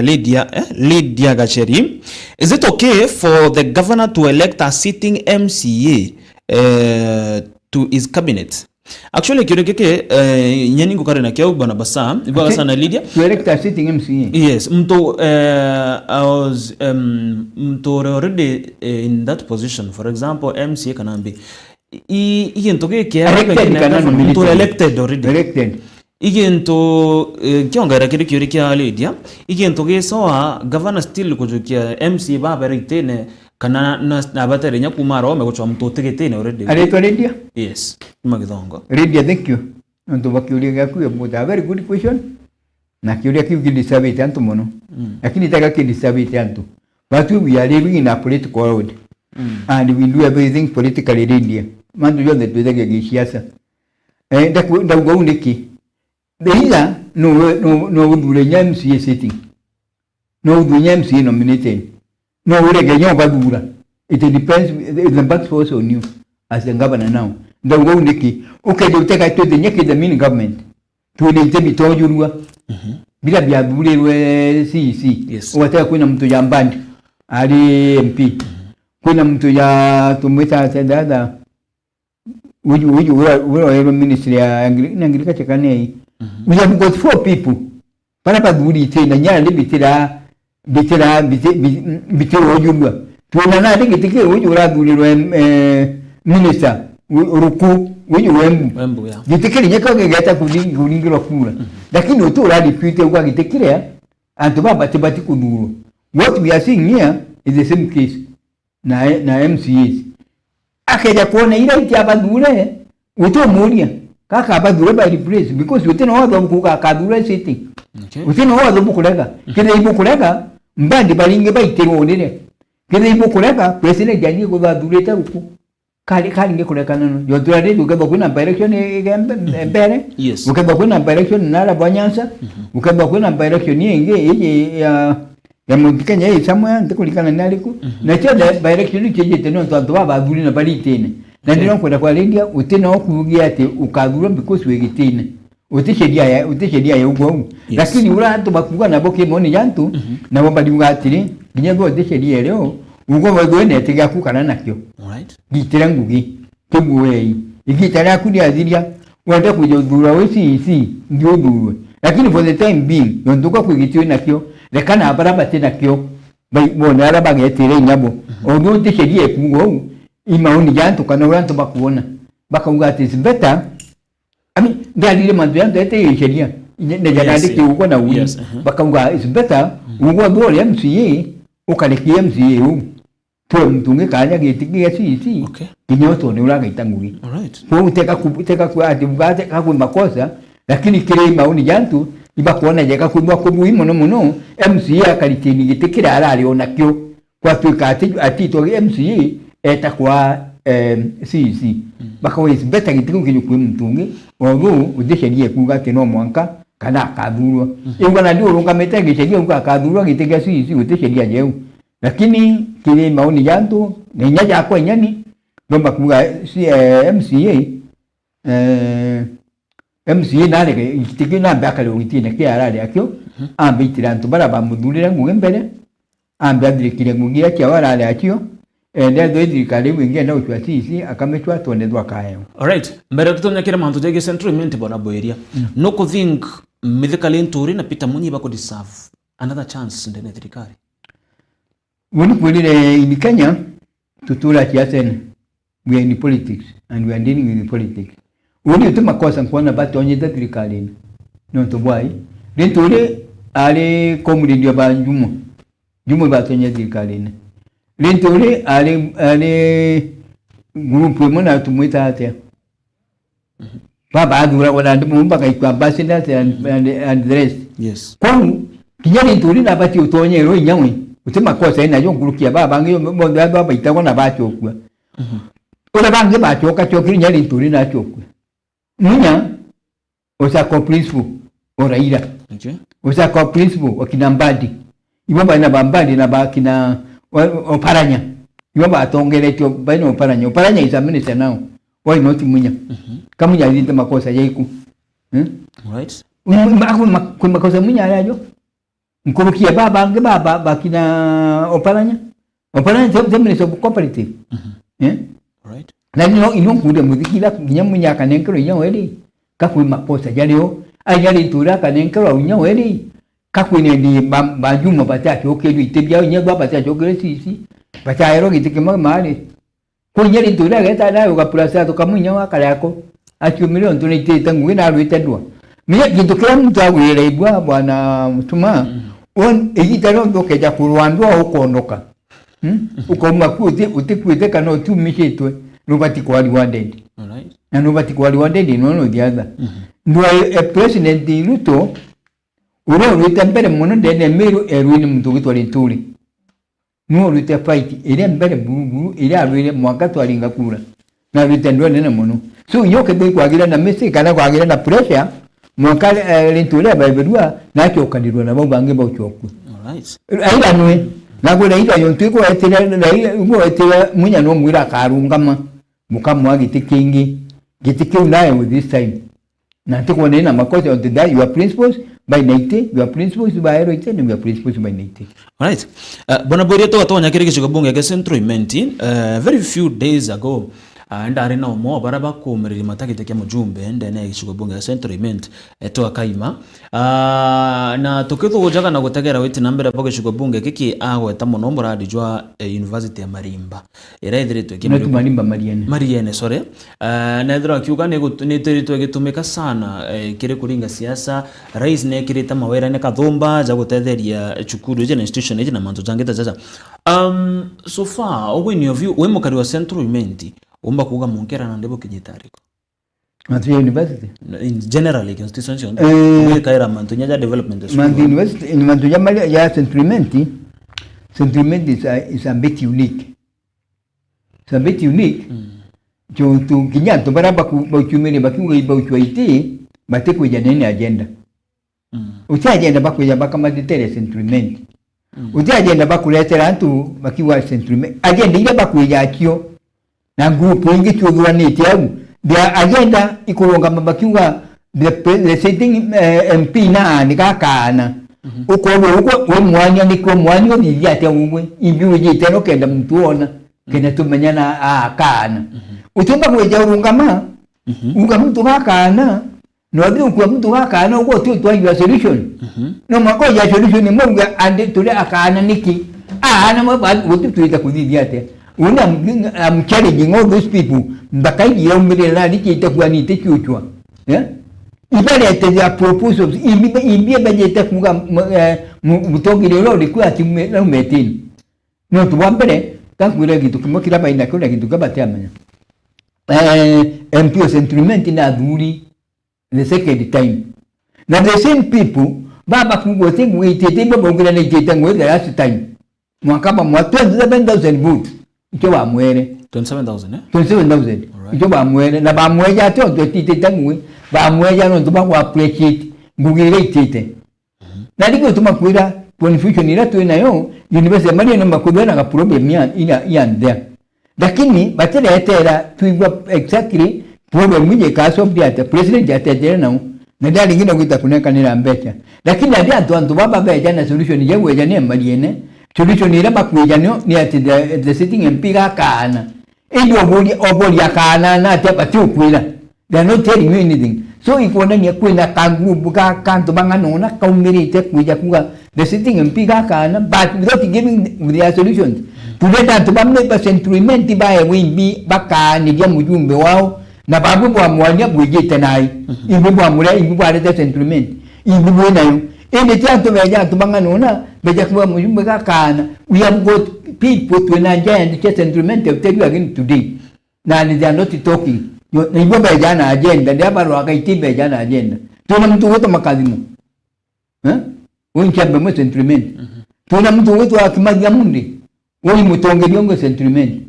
Lydia Gacheri. Is it okay for the governor to elect a sitting MCA to his cabinet? Actually, kirekeke nyeningu kare na kiau bana basa, ibaga sana Lydia. To elect a sitting MCA. Yes, I was already in that position. For example, MCA kanambi. Igento kia elected already. Elected. Igento kiongera kiri kiri kia Lydia. Igento ge soa governor still kujukia MC baba retene kana na bateri nya kumara ome kuchwa mtote tene already. Areto Lydia? Yes. Magidongo. Lydia, thank you. Ndo bakiulia gaku ya muda. Very good question. Na kiulia kiu kidisabiti antu mono. Lakini taka kidisabiti antu. But we are living in a political world. And we do everything politically in India. Mandu yote tuwezege gisiasa. Da uniki. Deila no udule MCA sitting. No udule MCA nominated. No urege nyoba dura. It depends, the back force on you as the governor now. Da uniki. Okay, they take to the nyeki the main government. To the tebi tojurua. Bila bia bule we CC. Yes. Wataka kuna mtu jambandi. Ali MP. Kuna mtu ya tumwita dada uju wa ministry ya Anglikana chakane we have got 4 people para paduri tena nyara libitira ojumba tuona na digitike uju ra duri minister ruku uju wembu ya gitikiri nyaka ngeta kuningira kura lakini utura dipute kwa gitikire antu baba tibati kuduru. What we are seeing here is the same case na MCAs akaja kuona ile itabadure utomuria kaka abadure by replace because utena wado mkuka kadure sitting. Okay. Utena wado mukulega kile ibukulega mbandi balinge baitero onene kile ibukulega president jani ko badure ta uku kali nge kuleka nano yotura de ukaba kuna direction mbere. Yes. Ukaba kuna direction nala banyansa ukaba kuna direction yenge ya mukenya hii samwa ndikulikana naliko na chada direction cheje teno ntwa babuli na bali tene na ndiro kwenda kwa Lydia utena okugia ate ukagura because wegitene utisheria ya ugo lakini urantu bakuga nabo kimoni yantu nabo badiuga atiri nginya go utisheria leo ugo wegwene tiga kukana nakyo Alright. gitira ngugi kiguwei igitara kuri aziria wenda kujodura wesi ndio durwe lakini for the time being yonduka kwigitwe nakyo rekana abaraba tena kyo bai bona araba getire nyabo odo utisheria kugo imaoni yantu kana urantu bakuona bakauga ati better ngalile mandu yangu ete sheria nejanadi kiuko na uli bakauga is better ugo bole MCA ukalekia MCA to mtunge kanya gitikia sisi kinyoto ni ulaga itangugi kwa uteka kwa ati bugate kakwe makosa lakini kile maoni yantu ibakuona jeka kubwa kubuimo no MCA akalitini gitikira arali onakyo kwa tuka ati to MCA eta kwa CC bakawe is better gitiku kinyukwe mtunge ogu udesherie kuga kino mwanka kana kadhurwa ingana ndio rungamete gisheria kuga kadhurwa gitega CC udesheria jeu lakini kile maoni yantu ni nyaja kwa nyani bomba kuga MCA nale gitege na bakale witine ke arali akyo ambe tirantu bara bamudurira ngembere ambe adirikire ngugira kya warali akyo ndio thirikari wingi na uchwa sisi akamechwa twendezwa kayo. Alright, mbere tutonyakira mantu jege central bona boeria no ko think mythically nturi na Peter Munyi bako deserve another chance ndene thirikari woni kulire in Kenya tutula kiasene we are in politics and we are dealing with politics woni utuma kosa kuona bato onye thirikari no to boy nturi ale komudi ba jumo bato onye thirikari Linturi ale grupo mona tumuita atia. Baba adura wala ndumba kaikwa ambassador and the rest. Yes. Kwa kinyani nturi na bati utonye ro nyamwe. Utema kosa ina yo ngurukia baba ngiyo mondo ado abaita na bacho kwa. Ola bange bacho kachokiri nyali nturi na chokwa. Munya osa ko principle oraira. Okay. Osa ko principle wakinambadi. Ibamba na bambadi na bakina Oparanya. You are tongeretio by no Oparanya. Oparanya is a minister now. Why not Munya? Kamunya did the Makosa Yaku. Right. Makosa Munya Radio. Nkokia Baba Bakina Oparanya. Oparanya is the minister of cooperative. Right. Then you know, the Mudikila, Yamunya can anchor in your way. Kaku Makosa Yario. I got into Rak and anchor in your way. Kakwine di bajuma batacho kelu itebya nyagwa batacho sisi batairo gitikema mali kunyeri tura geta na ukapulasa to kamunya wakala yako achumilio tunite tangu na ruitendwa mimi gitokera mtu agwire ibwa bwana mtuma on egitaro ndokeja kurwandwa ukondoka ukoma kuti utikwite kana tumishetwe nobati kwali wanted alright na nobati kwali wanted no the other ndo president Ruto uro ruita mbere muno ndene miru erwini mtugi twali ntuli no ruita fight ile mbere buru ile arwire mwaka twalinga kura na ruita ndo nene muno so yoke dei kwagira na mesi kana kwagira na pressure mwaka lintule baibedwa na kyokanirwa na bange bauchoku alright aida nwe nagura ida yontiko etira na ngo etira munya no mwira karungama mukamwa gitikingi gitikiunaye with this time na tiko nena makosa on the day your principles by 90 your principles by 80 and your principles by 90. Right. Bona boria to atonya kire gishigo bunge ga central very few days ago and arena mo baraba ko meriri matagite kya mujumbe ndene gishigo bunge ga central to akaima na toketho gojaga na gutegera witi nambere bako gishigo bunge kiki agweta muno muradi jwa university ya Marimba era ithiritwe kimwe Marimba Mariene sorry na ithira kiuga ni tiritwe gitumika sana kire kuringa siasa rais ne kirita mawera ne kathumba ja gutetheria chukuru je institution je na manzo jangeta sasa so far when your view we mukari wa central umba kuga munkera na ndebo kinyitariko Mantu University in generally constitution we kaira mantu nya development Mantu University in mantu ya central is a bit unique. It's a bit unique. Jo tu kinyanto baraba ku bauchumiri bakiwa bauchwaiti bateko janene agenda. Uti agenda bakuja bakamatetere central uti agenda bakuletera antu bakiwa central agenda ile bakuja akyo na group ingi tuguranite au dia agenda ikolonga mabakiwa the sitting MP na ni kakana uko we mwanya ni ko mwanya ni yate umwe imbi yite no kenda mtuona kenda tumenyana akana utumba kweja urungama unga mtu kakana no abi uko mtu kakana uko tu twa solution no mako ya solution ni munga ande tule akana niki na maba utu tuita kudidi yate una am challenging all those people mbakai yombe la niki itakuwa ni techuchwa yeah. Ibalete ya proposals imbi bajete kunga mutongire lo liku ati no metin no tuambere takwira gitu kumokira baina kula gitu kabatamanya MPO instrument na duri the second time na the same people baba kungo tingu itete bongira na itete ngwe the last time mwaka ba mwa 27,000 votes ikiwa mwere 27,000 27,000 ikiwa mwere na ba mweja atoto itete ngwe ba mweja no tuba kwa appreciate ngugire itete na ndiko tumakwira confusion ila tu nayo university mali no makubera ga problem ya there lakini batele etera tuigwa exactly problem mije kaso biata president atejera na ndali ngina kuita kuneka nila mbecha lakini andi antu baba beja na solution yewe ya ne maliene solution ila bakweja no ni ati the sitting MP ga kana ndio oboli akana na ate batukwira they are not telling you anything so ikona ni kwenda kangu ka kanto bangano na kaumirite kuja kuga the sitting MP ga kana but without giving their solutions tuleta tubamne instrument bae wimbi baka ni dia mujumbe wao na babu bwa mwanya bwigite nai imbi bwa mure imbi bwa leta instrument imbi bwa nayo ende tanto beja tubangano na beja kwa mujumbe ga kana we have got people to na agenda just instrument of tell you again today na they are not talking ni bwa beja na agenda ndia baro akaiti beja na agenda tuna mtu wote makazimu unchambe mwe instrument tuna mtu wote akimagia mundi woi mutonge diongo sentiment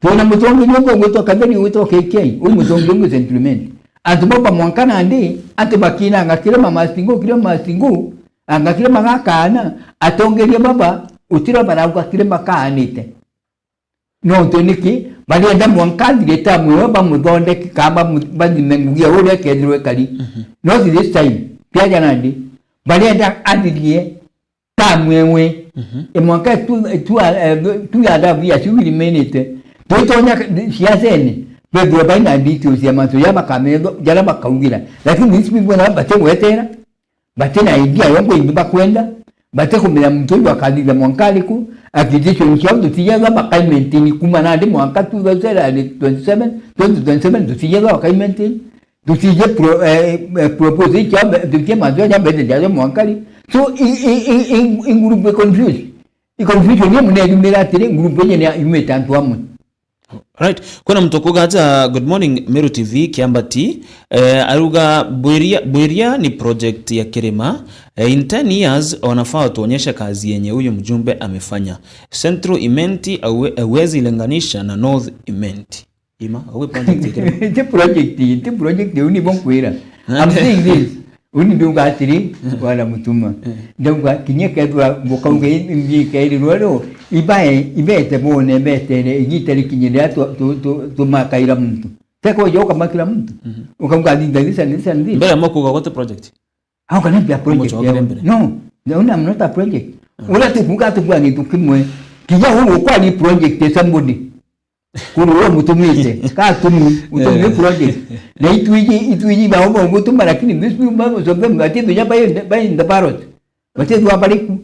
tuna mutonge diongo wetu kadari wetu KK woi mutonge diongo sentiment atuboba mwankana andi atubakina ngakira mama singo angakira magakana atongeria baba utira baragwa kire makanite no toniki bali enda mwankandi leta mwe ba mudonde kamba bandimengugia ule kedrwe kali no this time pia janandi bali enda adilie tamwewe emwaka tu ya davi ya shughuli menete totonya siasene bado baina ndito sia mato ya makamelo jara bakaugira lakini these people na bate wetera bate na idea yongo imba kwenda bate kumela mtoto akadila mwankaliku acquisition chao tutiyaga bakaimentini kuma na ndi mwaka 2027 tutiyaga bakaimentini tutije propose chao tutie mazo ya bede ya mwankali so in group confused i confusion ni mune mera tire group yenye ya imetantu amu right kuna mtokoga hata good morning Meru TV Kiambati aruga Bweria ni project ya Kirima in 10 years wanafaa tuonyeshe kazi yenye huyo mjumbe amefanya Central Imenti awezi lenganisha na North Imenti ima awe project ya Kirima the project uni bonkwira I'm saying this uni dunga atiri wala mutuma dunga kinyeke dwa bokauge imbi kairi rwero ibete bone bete igiteri kinyere to makaira muntu teko yoka makira muntu ukamga ndisa ndi mbele moko kwa what project how can it be a project no I'm not a project ula tukuka tukwa tukimwe kinya huko kwa ni project somebody kuruwa mutumite ka tumi utumie project na ituiji baomba mutuma lakini this people so them ati tuja by in the parrot bate dua baliku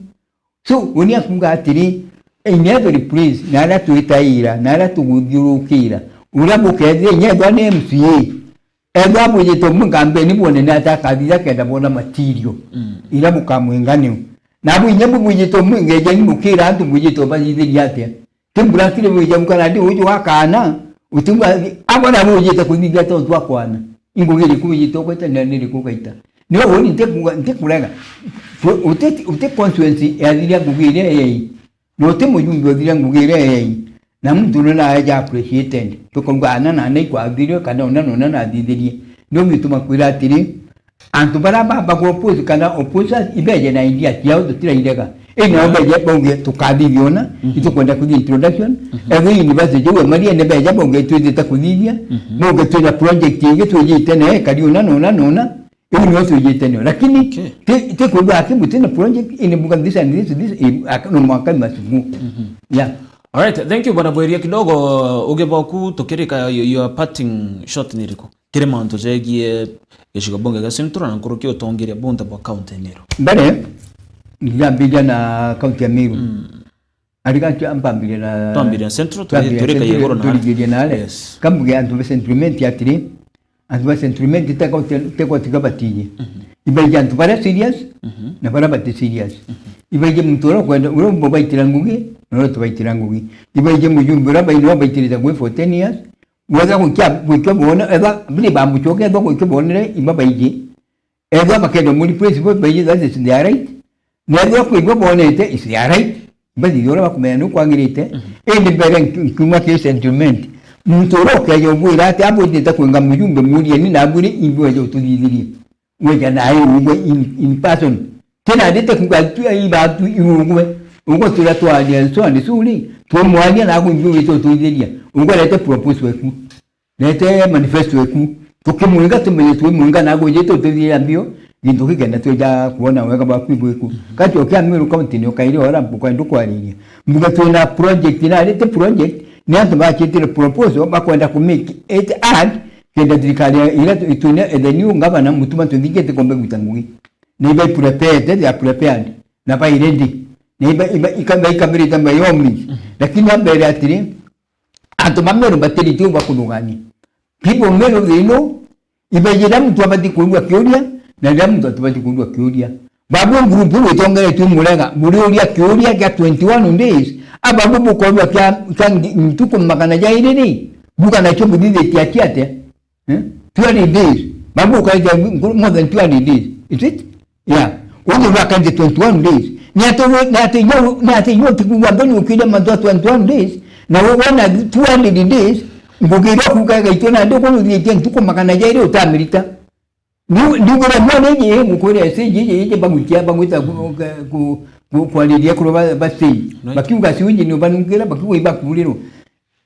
so unia kunga atiri in every place nala tuitaira nala tugudurukira urabukeje nyedwa ne MCA ega buje to mungambe ni bone na takadira kenda bona material ira bukamwenganyo na buje buje to mungeje ni mukira antu buje to bazidi yate timbura kile buje mukana ndi uju wakana utumba abona buje to kundiga to twakwana ingogeri kubuje to kweta nani kukaita niwe woni ntekuraga ute constituency ya diria gugire yei no te mujumbe diria gugire yei na mtu na aja appreciated to kongana na nei kwa dirio kana ona na didirie no mituma kwira tiri antu baraba bagopozi kana oposa ibeje na india yao tutira idega ina obeje bonge tukadiviona itukwenda ku introduction every university we maria ne beje bonge tuite takudivia bonge tuja project yenge tujite ne kadi ona Hiyo ni watu wajitenyo. Lakini te kwa hakimu tena project in bukan this and this no mwaka masimu. Yeah. All right, thank you bwana Bweria. Kidogo ugeboku tukirika your parting shot niriko. Kire manto jegie yeshiga bonge ga centro na nkurukio tongire bonda kwa county nero. Bale ngambija na county ya Meru. Alikati ambambile na tambile centro turika yegoro na tuligirinale. Kambuge antu sentiment ya tiri. Antu sentiment teko tigabatiye. Ibaje antu para serious na para bati serious. Ibaje mtoro kwenda urombo baitirangugi na roto baitirangugi. Ibaje mujumbura baino baitiriza gwe for 10 years. Waza kukia bona eba bili bamuchoke eba kukia bona iba baije. Eba makedo muri principle baije that is the right. Na eba kuia bona ite is the right. Bali yora bakumenya kwangirite. Ende bere kuma ke sentiment. Mtoro kwa yobu irate abo dita kuenga mujumbe muri ni naburi ibwe jo tudidiri. Weja na ayo in person. Tena dita kugatu iba tu iwe. Ungo tula to adia so andi suli. To mwanya na ku ibwe to tudidiri. Ungo lete propose weku. Lete manifesto weku. Tukimuinga tumenye tumunga na goje to tudidiri ambio. Gintu kigenda tuja kuona weka ba kwibweku. Kati okia Meru County ni okaire ora mpuka ndo kwa nini. Mbuga tuna project na lete project. Nianto bakitire proposal bakwenda ku make it add kenda dirikali ila itune the new governor mutuma tundikete kombe gutangugi neiba prepared they are prepared na ba ready neiba ikamba ikamiri tamba yomi lakini ambere atiri anto mamero bateri tu bakunugani people mero they know iba jira mtu abati kuwa kioria na ndio mtu abati kuwa kioria babu group wetongere tu mulenga mulia kioria ya 21 days ababu ko kan tuko makana jaire ni buka na chobu dide tiatiate 20 days babu ka more than 20 days is it yeah when you work at 21 days ni ato tukugwa bani ukija madwa 21 days na wana 200 days ngogera kukaga itona ndo ko dide tuko makana jaire utamirita ni ngora mwana ye mukore seje bamutia bamuta ku kwalidia kuroba basi bakiuga siwinji ni banungera bakiwa iba kuliro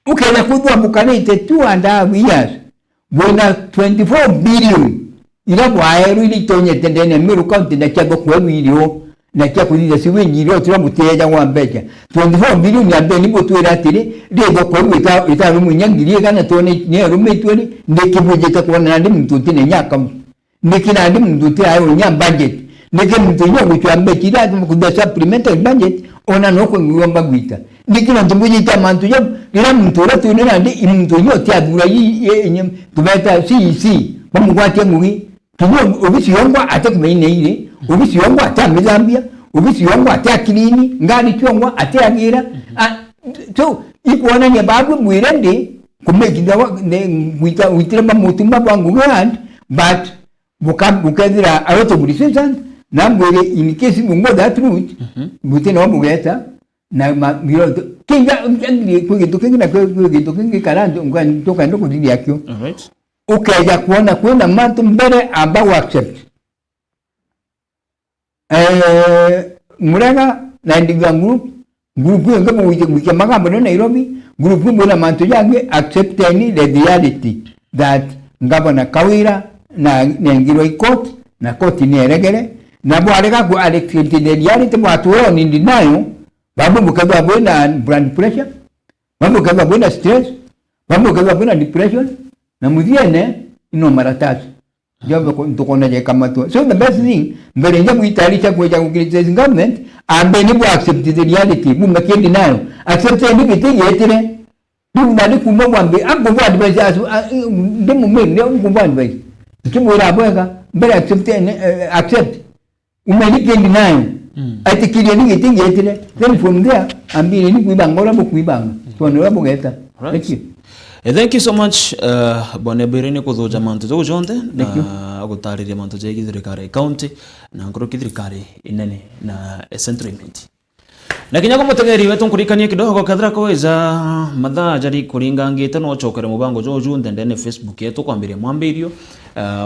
ukela kudwa mukanite 2.5 years bona 24 billion ila bwaero ili tonye tendene Meru County na chago kwa milio na chago kudiza siwinji ro tira muteja wambeja 24 billion ya beni botwera tire dedo kwa ita rumu nyangirie kana tone ne rumu twere ndekibujeta kwa nandi mtuti ne nyaka ndikina ndi mtuti ayo nya budget neke mtunyo kuchwambe kila kuda supplementary budget ona noko ngomba gwita nikina tumbunyita mantu yo ila mtura tunena ndi mtunyo tiadura yi tubeta CEC bamugwate mugi tunyo obisi yongwa atakumeine ile obisi yongwa atamezambia obisi yongwa atakilini ngani kyongwa atagira so ikuona nya babu mwirende kumekidawa gwita witrema mutumba bangu grand but bukadira aroto bulisensan nambwele in case mungo that route butena wamugeta na miro kinga kugitu kinga kugitu kinga karando ngani toka ndo kudili yakyo alright ukaja kuona kwenda matu mbele ambao accept muranga na ndiga group ngamo wike magambo na Nairobi group mbona mantu yange accept any the reality that ngabona Kawira na ngiro court na court ni eregere na bwarega ku electricity the reality mwatuo ni ndinayo babu mukaba bona blood pressure babu mukaba bona stress babu mukaba bona depression na mudiene ino maratatu jambo tukona je kama tu so the best thing mbele njabu italisha kwa criticize government ambe ni bu accept the reality bu makendi nayo accept ni bitije etire ndu ndali kumba ambe ambo advice asu demu mimi kumba advice kimwira bwega mbele accept umelikendi nayo atikirie ni gitingi etire then from there ambire ni kuibanga ora bukuibanga tuonera bugeta thank you so much bone bereni kuthuja mantu zo jonde na gutariria mantu je githirikari county na ngoro githirikari inene na centralment na kinya ko mutegeri wetu nkurikanie kidogo kadra kweza mathaa jari kuringangite no chokere mubango jo junde ndene Facebook yetu kwambiria mwambirio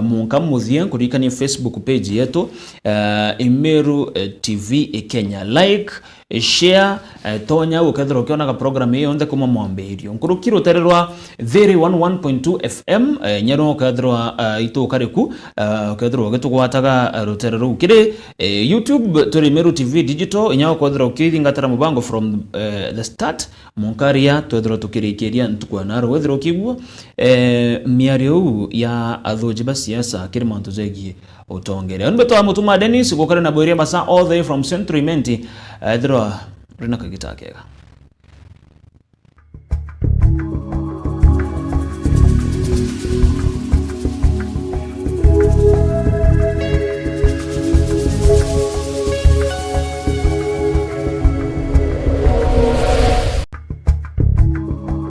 munka muthie kurikania Facebook page yetu Imiru TV Kenya, like share tonya ukethira ukiona program hiyo onde kuma mwambirio nkurukiro tererwa 311.2 FM nyero ukethira itu kariku ukethira ugitugwataga ruterero ukire YouTube turi Imiru TV Digital nyawo ukethira ukithingatira mubango from the start munkaria twethira tukirikiria ntukwanaro wethira ukigwa miario ya athoji ba siasa kiri mantu zegie utongere onbe to amutuma Dennis gukare na boiria masa all the way from Central Menti thira rina kagitakega.